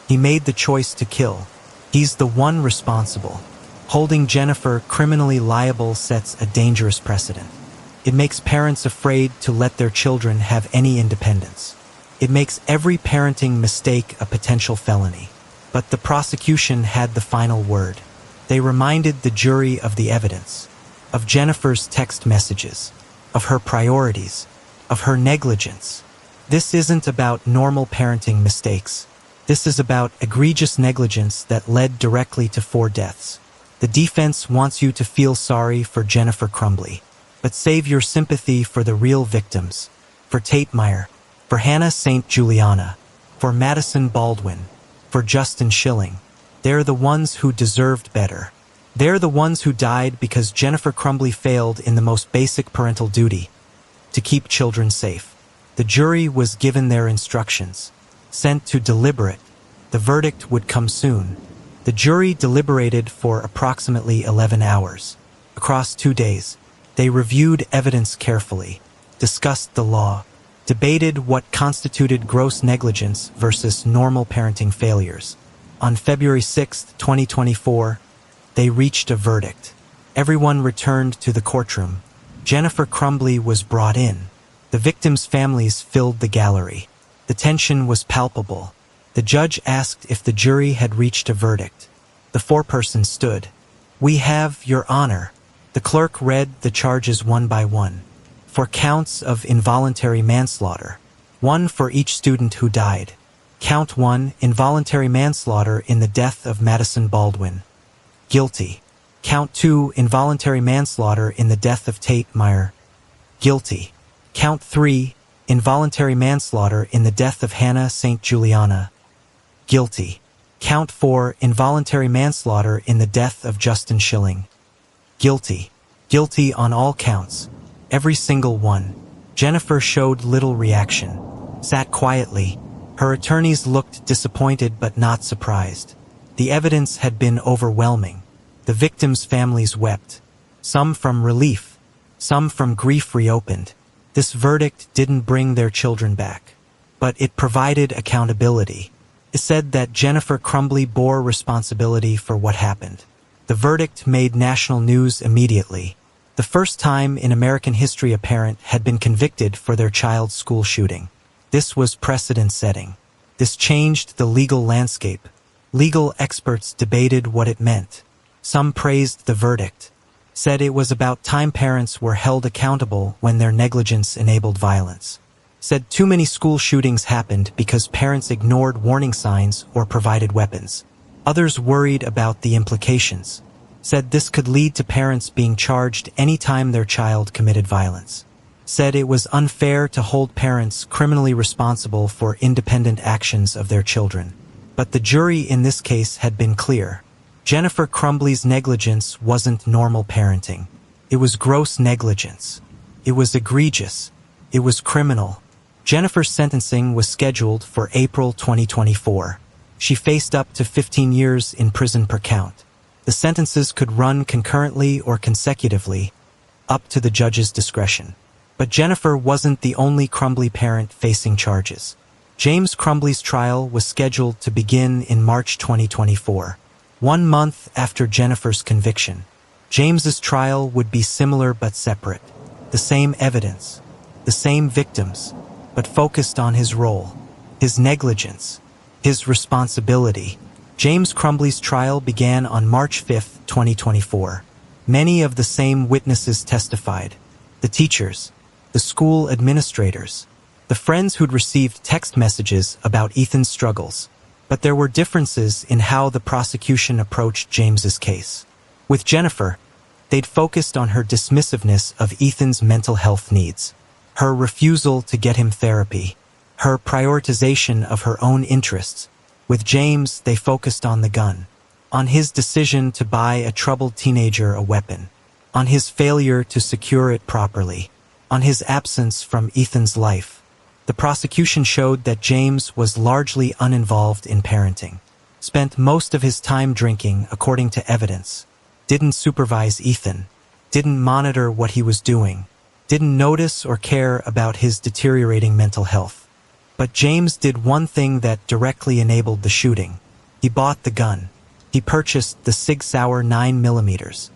He made the choice to kill. He's the one responsible. Holding Jennifer criminally liable sets a dangerous precedent. It makes parents afraid to let their children have any independence. It makes every parenting mistake a potential felony. But the prosecution had the final word. They reminded the jury of the evidence, of Jennifer's text messages, of her priorities, of her negligence. This isn't about normal parenting mistakes. This is about egregious negligence that led directly to 4 deaths. The defense wants you to feel sorry for Jennifer Crumbley, but save your sympathy for the real victims, for Tate Myre, for Hannah St. Juliana, for Madison Baldwin, for Justin Schilling. They're the ones who deserved better. They're the ones who died because Jennifer Crumbley failed in the most basic parental duty, to keep children safe. The jury was given their instructions, sent to deliberate. The verdict would come soon. The jury deliberated for approximately 11 hours. Across 2 days, they reviewed evidence carefully, discussed the law, debated what constituted gross negligence versus normal parenting failures. On February 6, 2024, they reached a verdict. Everyone returned to the courtroom. Jennifer Crumbley was brought in. The victims' families filled the gallery. The tension was palpable. The judge asked if the jury had reached a verdict. The foreperson stood. "We have, Your Honor." The clerk read the charges one by one. 4 counts of involuntary manslaughter, 1 for each student who died. Count 1, involuntary manslaughter in the death of Madison Baldwin. Guilty. Count 2, involuntary manslaughter in the death of Tate Myre. Guilty. Count 3, involuntary manslaughter in the death of Hannah St. Juliana. Guilty. Count 4, involuntary manslaughter in the death of Justin Schilling. Guilty. Guilty on all counts. Every single one. Jennifer showed little reaction. Sat quietly. Her attorneys looked disappointed but not surprised. The evidence had been overwhelming. The victims' families wept. Some from relief. Some from grief reopened. This verdict didn't bring their children back. But it provided accountability. It said that Jennifer Crumbley bore responsibility for what happened. The verdict made national news immediately. The first time in American history a parent had been convicted for their child's school shooting. This was precedent-setting. This changed the legal landscape. Legal experts debated what it meant. Some praised the verdict, said it was about time parents were held accountable when their negligence enabled violence. Said too many school shootings happened because parents ignored warning signs or provided weapons. Others worried about the implications. Said this could lead to parents being charged any time their child committed violence. Said it was unfair to hold parents criminally responsible for independent actions of their children. But the jury in this case had been clear. Jennifer Crumbley's negligence wasn't normal parenting. It was gross negligence. It was egregious. It was criminal. Jennifer's sentencing was scheduled for April 2024. She faced up to 15 years in prison per count. The sentences could run concurrently or consecutively, up to the judge's discretion. But Jennifer wasn't the only Crumbley parent facing charges. James Crumbley's trial was scheduled to begin in March 2024. 1 month after Jennifer's conviction. James's trial would be similar but separate. The same evidence, the same victims, but focused on his role, his negligence, his responsibility. James Crumbley's trial began on March 5, 2024. Many of the same witnesses testified. The teachers, the school administrators, the friends who'd received text messages about Ethan's struggles. But there were differences in how the prosecution approached James's case. With Jennifer, they'd focused on her dismissiveness of Ethan's mental health needs, her refusal to get him therapy, her prioritization of her own interests. With James, they focused on the gun. on his decision to buy a troubled teenager a weapon, on his failure to secure it properly, on his absence from Ethan's life. The prosecution showed that James was largely uninvolved in parenting, spent most of his time drinking according to evidence, didn't supervise Ethan, didn't monitor what he was doing, didn't notice or care about his deteriorating mental health. But James did one thing that directly enabled the shooting. He bought the gun. He purchased the Sig Sauer 9mm.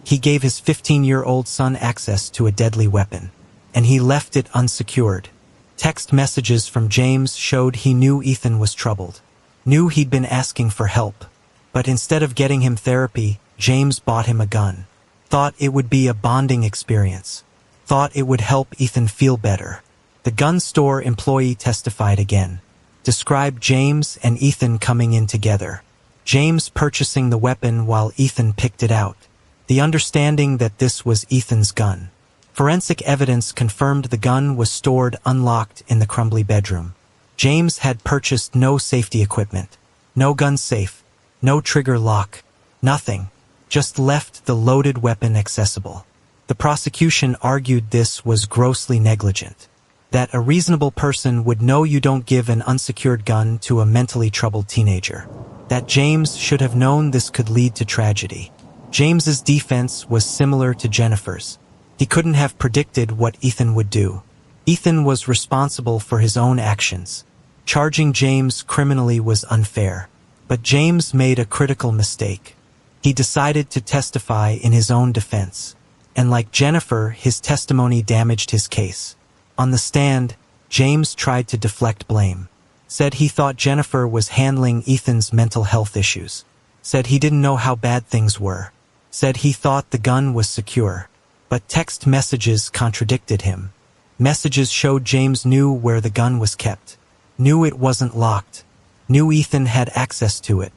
He gave his 15-year-old son access to a deadly weapon, and he left it unsecured. Text messages from James showed he knew Ethan was troubled, knew he'd been asking for help, but instead of getting him therapy, James bought him a gun. Thought it would be a bonding experience. Thought it would help Ethan feel better. The gun store employee testified again. Described James and Ethan coming in together. James purchasing the weapon while Ethan picked it out. The understanding that this was Ethan's gun. Forensic evidence confirmed the gun was stored unlocked in the Crumbley bedroom. James had purchased no safety equipment. No gun safe. No trigger lock. Nothing. Just left the loaded weapon accessible. The prosecution argued this was grossly negligent. That a reasonable person would know you don't give an unsecured gun to a mentally troubled teenager. That James should have known this could lead to tragedy. James's defense was similar to Jennifer's. He couldn't have predicted what Ethan would do. Ethan was responsible for his own actions. Charging James criminally was unfair. But James made a critical mistake. He decided to testify in his own defense. And like Jennifer, his testimony damaged his case. On the stand, James tried to deflect blame. Said he thought Jennifer was handling Ethan's mental health issues. Said he didn't know how bad things were. Said he thought the gun was secure. But text messages contradicted him. Messages showed James knew where the gun was kept. Knew it wasn't locked. Knew Ethan had access to it.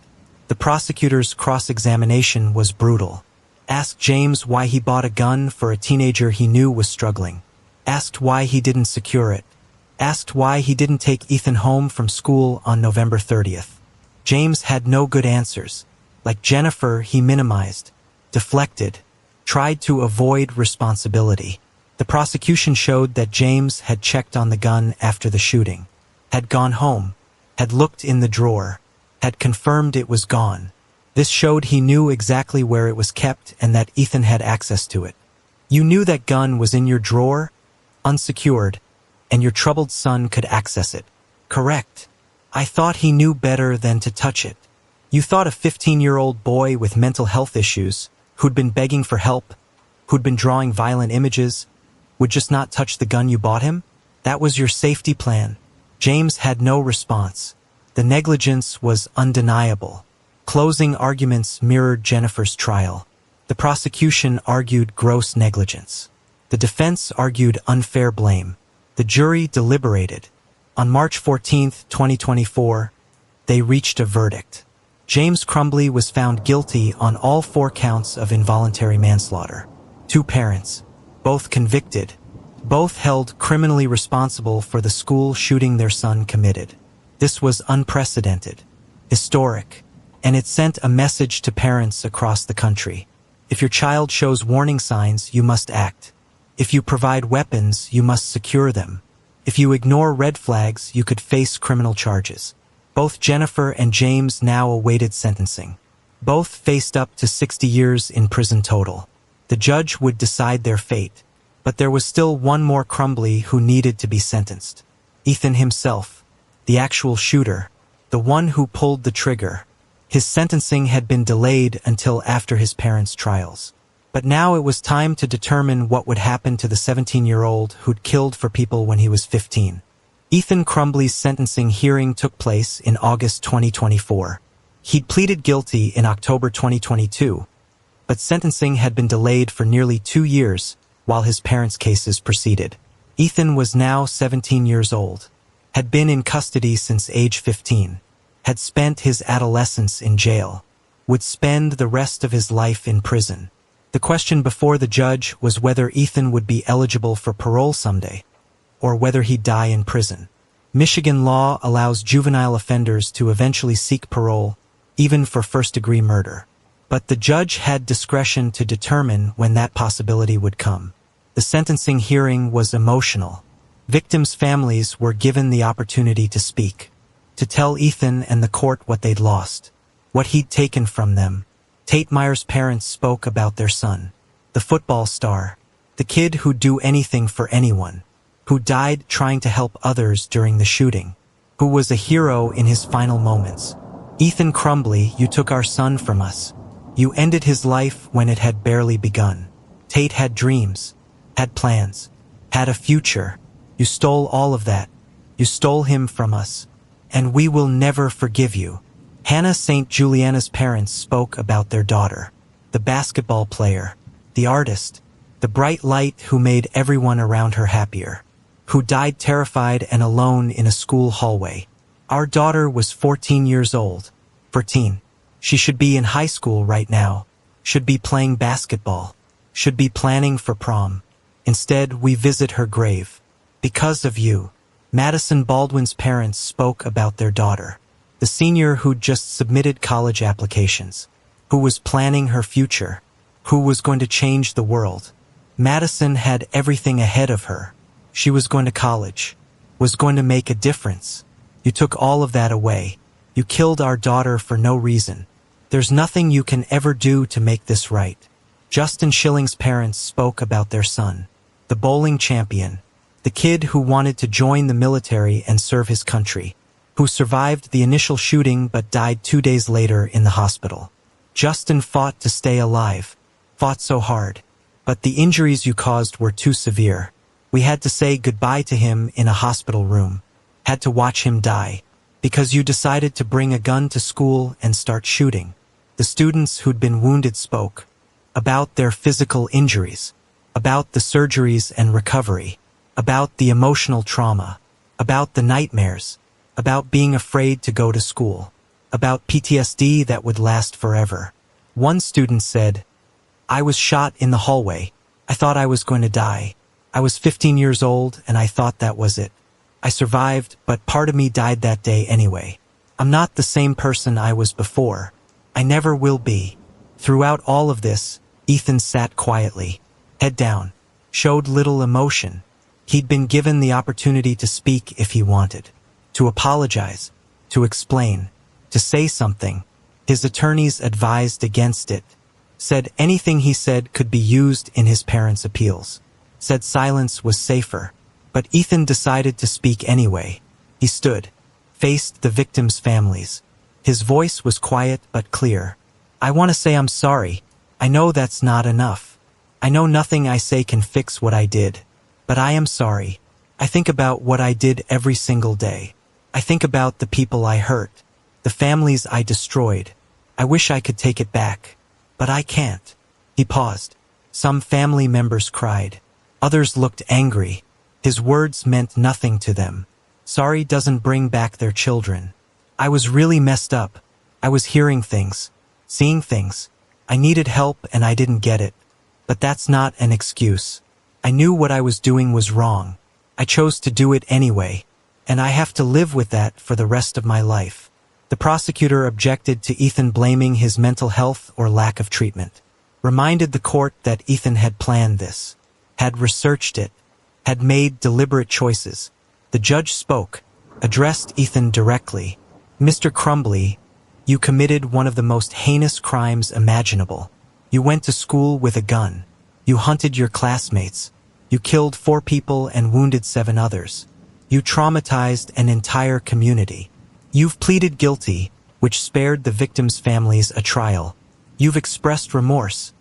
The prosecutor's cross-examination was brutal. Asked James why he bought a gun for a teenager he knew was struggling. Asked why he didn't secure it. Asked why he didn't take Ethan home from school on November 30th. James had no good answers. Like Jennifer, he minimized, deflected, tried to avoid responsibility. The prosecution showed that James had checked on the gun after the shooting, had gone home, had looked in the drawer, had confirmed it was gone. This showed he knew exactly where it was kept and that Ethan had access to it. You knew that gun was in your drawer, unsecured, and your troubled son could access it. Correct. I thought he knew better than to touch it. You thought a 15-year-old boy with mental health issues, who'd been begging for help, who'd been drawing violent images, would just not touch the gun you bought him? That was your safety plan. James had no response. The negligence was undeniable. Closing arguments mirrored Jennifer's trial. The prosecution argued gross negligence. The defense argued unfair blame. The jury deliberated. On March 14, 2024, they reached a verdict. James Crumbley was found guilty on all 4 counts of involuntary manslaughter. 2 parents, both convicted, both held criminally responsible for the school shooting their son committed. This was unprecedented, historic, and it sent a message to parents across the country. If your child shows warning signs, you must act. If you provide weapons, you must secure them. If you ignore red flags, you could face criminal charges. Both Jennifer and James now awaited sentencing. Both faced up to 60 years in prison total. The judge would decide their fate. But there was still one more Crumbley who needed to be sentenced. Ethan himself, the actual shooter, the one who pulled the trigger. His sentencing had been delayed until after his parents' trials. But now it was time to determine what would happen to the 17-year-old who'd killed for people when he was 15. Ethan Crumbley's sentencing hearing took place in August 2024. He'd pleaded guilty in October 2022, but sentencing had been delayed for nearly 2 years while his parents' cases proceeded. Ethan was now 17 years old, had been in custody since age 15, had spent his adolescence in jail, would spend the rest of his life in prison. The question before the judge was whether Ethan would be eligible for parole someday, or whether he'd die in prison. Michigan law allows juvenile offenders to eventually seek parole even for first-degree murder. But the judge had discretion to determine when that possibility would come. The sentencing hearing was emotional. Victims' families were given the opportunity to speak, to tell Ethan and the court what they'd lost, what he'd taken from them. Tate Myers' parents spoke about their son, the football star, the kid who'd do anything for anyone, who died trying to help others during the shooting, who was a hero in his final moments. Ethan Crumbley, you took our son from us. You ended his life when it had barely begun. Tate had dreams, had plans, had a future. You stole all of that. You stole him from us. And we will never forgive you. Hannah St. Juliana's parents spoke about their daughter, the basketball player, the artist, the bright light who made everyone around her happier, who died terrified and alone in a school hallway. Our daughter was 14 years old. 14. She should be in high school right now, should be playing basketball, should be planning for prom. Instead, we visit her grave. Because of you. Madison Baldwin's parents spoke about their daughter, the senior who'd just submitted college applications, who was planning her future, who was going to change the world. Madison had everything ahead of her. She was going to college, was going to make a difference. You took all of that away. You killed our daughter for no reason. There's nothing you can ever do to make this right. Justin Schilling's parents spoke about their son, the bowling champion, the kid who wanted to join the military and serve his country, who survived the initial shooting but died 2 days later in the hospital. Justin fought to stay alive, fought so hard, but the injuries you caused were too severe. We had to say goodbye to him in a hospital room, had to watch him die, because you decided to bring a gun to school and start shooting. The students who'd been wounded spoke about their physical injuries, about the surgeries and recovery, about the emotional trauma, about the nightmares, about being afraid to go to school, about PTSD that would last forever. One student said, I was shot in the hallway. I thought I was going to die. I was 15 years old and I thought that was it. I survived, but part of me died that day anyway. I'm not the same person I was before. I never will be. Throughout all of this, Ethan sat quietly, head down, showed little emotion. He'd been given the opportunity to speak if he wanted, to apologize, to explain, to say something. His attorneys advised against it, said anything he said could be used in his parents' appeals, said silence was safer. But Ethan decided to speak anyway. He stood, faced the victims' families. His voice was quiet but clear. I want to say I'm sorry. I know that's not enough. I know nothing I say can fix what I did. But I am sorry. I think about what I did every single day. I think about the people I hurt, the families I destroyed. I wish I could take it back. But I can't. He paused. Some family members cried. Others looked angry. His words meant nothing to them. Sorry doesn't bring back their children. I was really messed up. I was hearing things, seeing things. I needed help and I didn't get it. But that's not an excuse. I knew what I was doing was wrong. I chose to do it anyway. And I have to live with that for the rest of my life. The prosecutor objected to Ethan blaming his mental health or lack of treatment. Reminded the court that Ethan had planned this, had researched it, had made deliberate choices. The judge spoke, addressed Ethan directly. Mr. Crumbley, you committed one of the most heinous crimes imaginable. You went to school with a gun. You hunted your classmates. You killed 4 people and wounded 7 others. You traumatized an entire community. You've pleaded guilty, which spared the victims' families a trial. You've expressed remorse,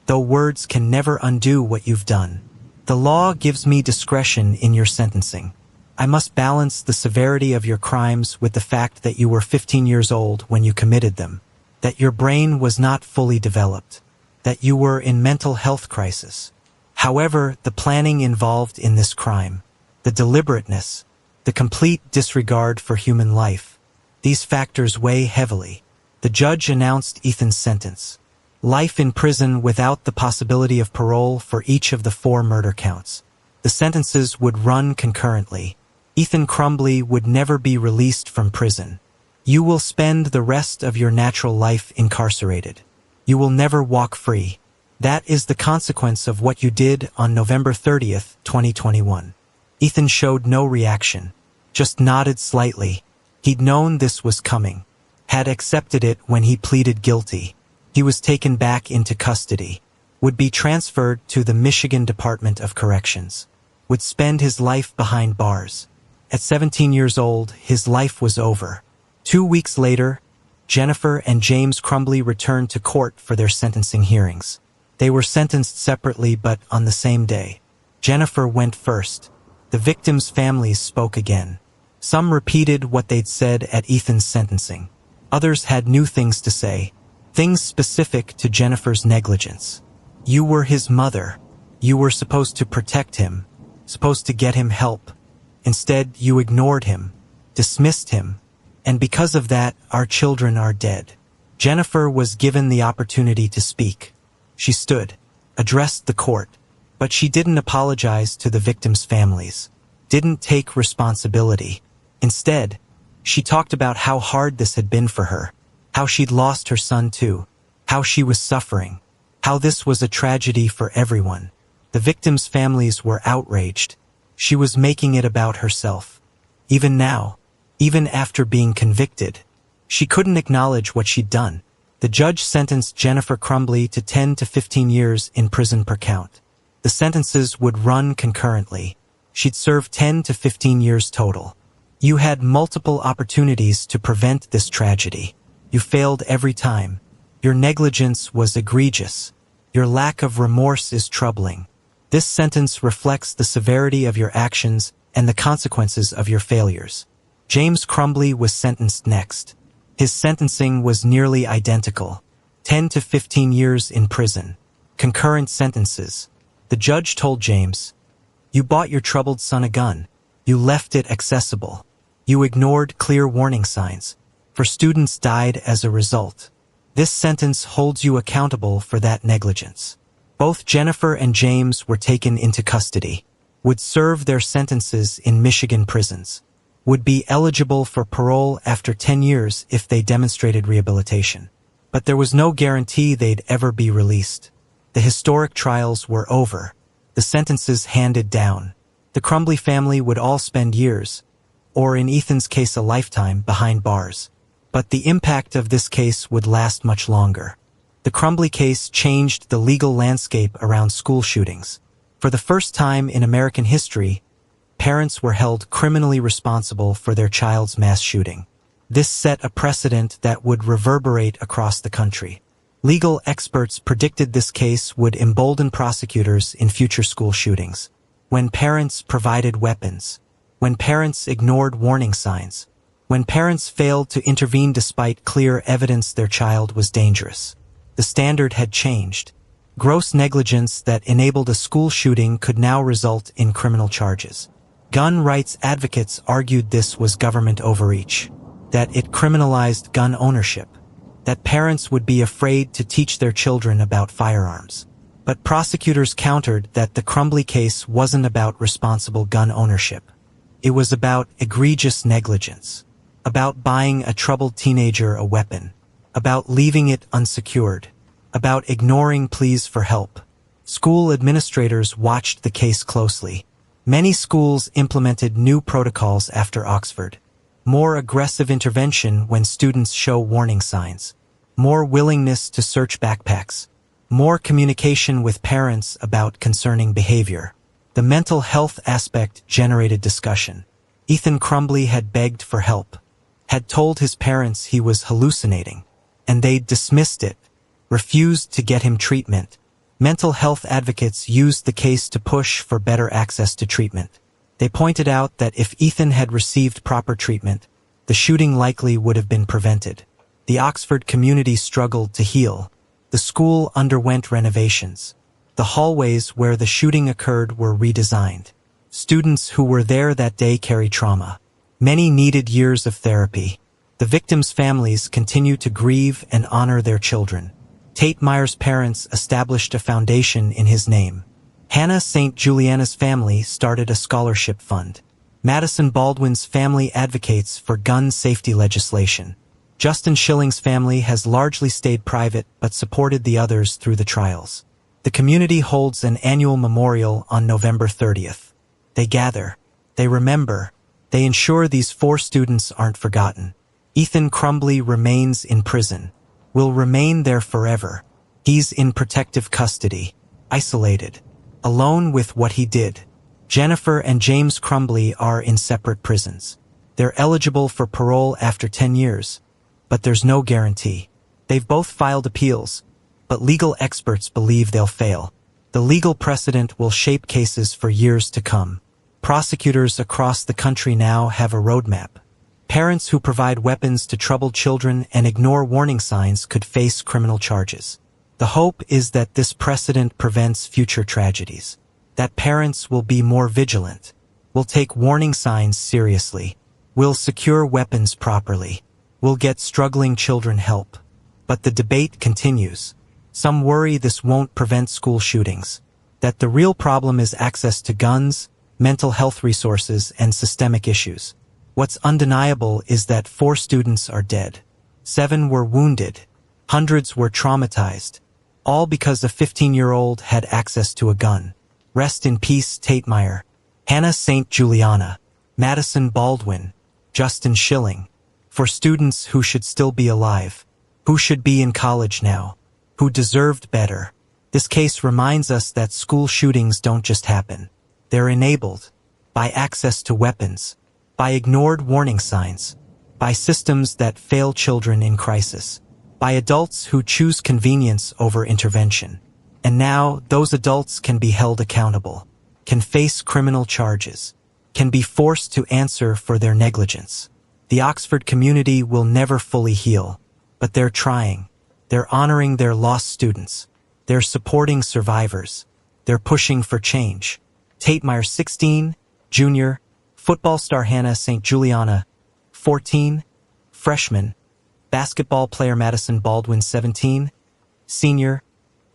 though words can never undo what you've done. The law gives me discretion in your sentencing. I must balance the severity of your crimes with the fact that you were 15 years old when you committed them, that your brain was not fully developed, that you were in mental health crisis. However, the planning involved in this crime, the deliberateness, the complete disregard for human life, these factors weigh heavily. The judge announced Ethan's sentence: life in prison without the possibility of parole for each of the 4 murder counts. The sentences would run concurrently. Ethan Crumbley would never be released from prison. You will spend the rest of your natural life incarcerated. You will never walk free. That is the consequence of what you did on November 30th, 2021. Ethan showed no reaction, just nodded slightly. He'd known this was coming, had accepted it when he pleaded guilty. He was taken back into custody, would be transferred to the Michigan Department of Corrections, would spend his life behind bars. At 17 years old, his life was over. 2 weeks later, Jennifer and James Crumbley returned to court for their sentencing hearings. They were sentenced separately but on the same day. Jennifer went first. The victims' families spoke again. Some repeated what they'd said at Ethan's sentencing. Others had new things to say, things specific to Jennifer's negligence. You were his mother. You were supposed to protect him, supposed to get him help. Instead, you ignored him, dismissed him, and because of that, our children are dead. Jennifer was given the opportunity to speak. She stood, addressed the court, but she didn't apologize to the victims' families, didn't take responsibility. Instead, she talked about how hard this had been for her, how she'd lost her son too, how she was suffering, how this was a tragedy for everyone. The victims' families were outraged. She was making it about herself. Even now, even after being convicted, she couldn't acknowledge what she'd done. The judge sentenced Jennifer Crumbley to 10 to 15 years in prison per count. The sentences would run concurrently. She'd serve 10 to 15 years total. You had multiple opportunities to prevent this tragedy. You failed every time. Your negligence was egregious. Your lack of remorse is troubling. This sentence reflects the severity of your actions and the consequences of your failures. James Crumbley was sentenced next. His sentencing was nearly identical. 10 to 15 years in prison. Concurrent sentences. The judge told James, "You bought your troubled son a gun. You left it accessible. You ignored clear warning signs. 4 students died as a result. This sentence holds you accountable for that negligence." Both Jennifer and James were taken into custody, would serve their sentences in Michigan prisons, would be eligible for parole after 10 years if they demonstrated rehabilitation. But there was no guarantee they'd ever be released. The historic trials were over, the sentences handed down. The Crumbley family would all spend years, or in Ethan's case a lifetime, behind bars. But the impact of this case would last much longer. The Crumbley case changed the legal landscape around school shootings. For the first time in American history, parents were held criminally responsible for their child's mass shooting. This set a precedent that would reverberate across the country. Legal experts predicted this case would embolden prosecutors in future school shootings. When parents provided weapons, when parents ignored warning signs, when parents failed to intervene despite clear evidence their child was dangerous. The standard had changed. Gross negligence that enabled a school shooting could now result in criminal charges. Gun rights advocates argued this was government overreach, that it criminalized gun ownership, that parents would be afraid to teach their children about firearms. But prosecutors countered that the Crumbley case wasn't about responsible gun ownership. It was about egregious negligence, about buying a troubled teenager a weapon, about leaving it unsecured, about ignoring pleas for help. School administrators watched the case closely. Many schools implemented new protocols after Oxford. More aggressive intervention when students show warning signs. More willingness to search backpacks. More communication with parents about concerning behavior. The mental health aspect generated discussion. Ethan Crumbley had begged for help, had told his parents he was hallucinating, and they'd dismissed it, refused to get him treatment. Mental health advocates used the case to push for better access to treatment. They pointed out that if Ethan had received proper treatment, the shooting likely would have been prevented. The Oxford community struggled to heal. The school underwent renovations. The hallways where the shooting occurred were redesigned. Students who were there that day carry trauma. Many needed years of therapy. The victims' families continue to grieve and honor their children. Tate Myers' parents established a foundation in his name. Hannah St. Juliana's family started a scholarship fund. Madison Baldwin's family advocates for gun safety legislation. Justin Schilling's family has largely stayed private but supported the others through the trials. The community holds an annual memorial on November 30th. They gather. They remember. They ensure these 4 students aren't forgotten. Ethan Crumbley remains in prison. Will remain there forever. He's in protective custody. Isolated. Alone with what he did. Jennifer and James Crumbley are in separate prisons. They're eligible for parole after 10 years. But there's no guarantee. They've both filed appeals, but legal experts believe they'll fail. The legal precedent will shape cases for years to come. Prosecutors across the country now have a roadmap. Parents who provide weapons to troubled children and ignore warning signs could face criminal charges. The hope is that this precedent prevents future tragedies. That parents will be more vigilant, will take warning signs seriously, will secure weapons properly, will get struggling children help. But the debate continues. Some worry this won't prevent school shootings, that the real problem is access to guns, mental health resources, and systemic issues. What's undeniable is that 4 students are dead. 7 were wounded. Hundreds were traumatized. All because a 15-year-old had access to a gun. Rest in peace, Tate Meyer, Hannah St. Juliana, Madison Baldwin, Justin Schilling. For students who should still be alive, who should be in college now, who deserved better. This case reminds us that school shootings don't just happen. They're enabled by access to weapons, by ignored warning signs, by systems that fail children in crisis, by adults who choose convenience over intervention. And now, those adults can be held accountable, can face criminal charges, can be forced to answer for their negligence. The Oxford community will never fully heal, but they're trying. They're honoring their lost students. They're supporting survivors. They're pushing for change. Tate Meyer, 16, junior, football star Hannah St. Juliana, 14, freshman, basketball player Madison Baldwin, 17, senior,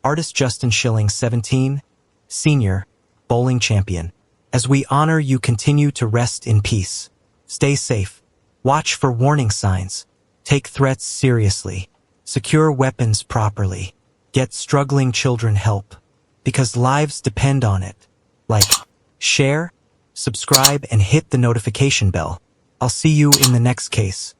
artist Justin Schilling, 17, senior, bowling champion. As we honor you, continue to rest in peace. Stay safe. Watch for warning signs. Take threats seriously. Secure weapons properly. Get struggling children help. Because lives depend on it. Like, share, subscribe, and hit the notification bell. I'll see you in the next case.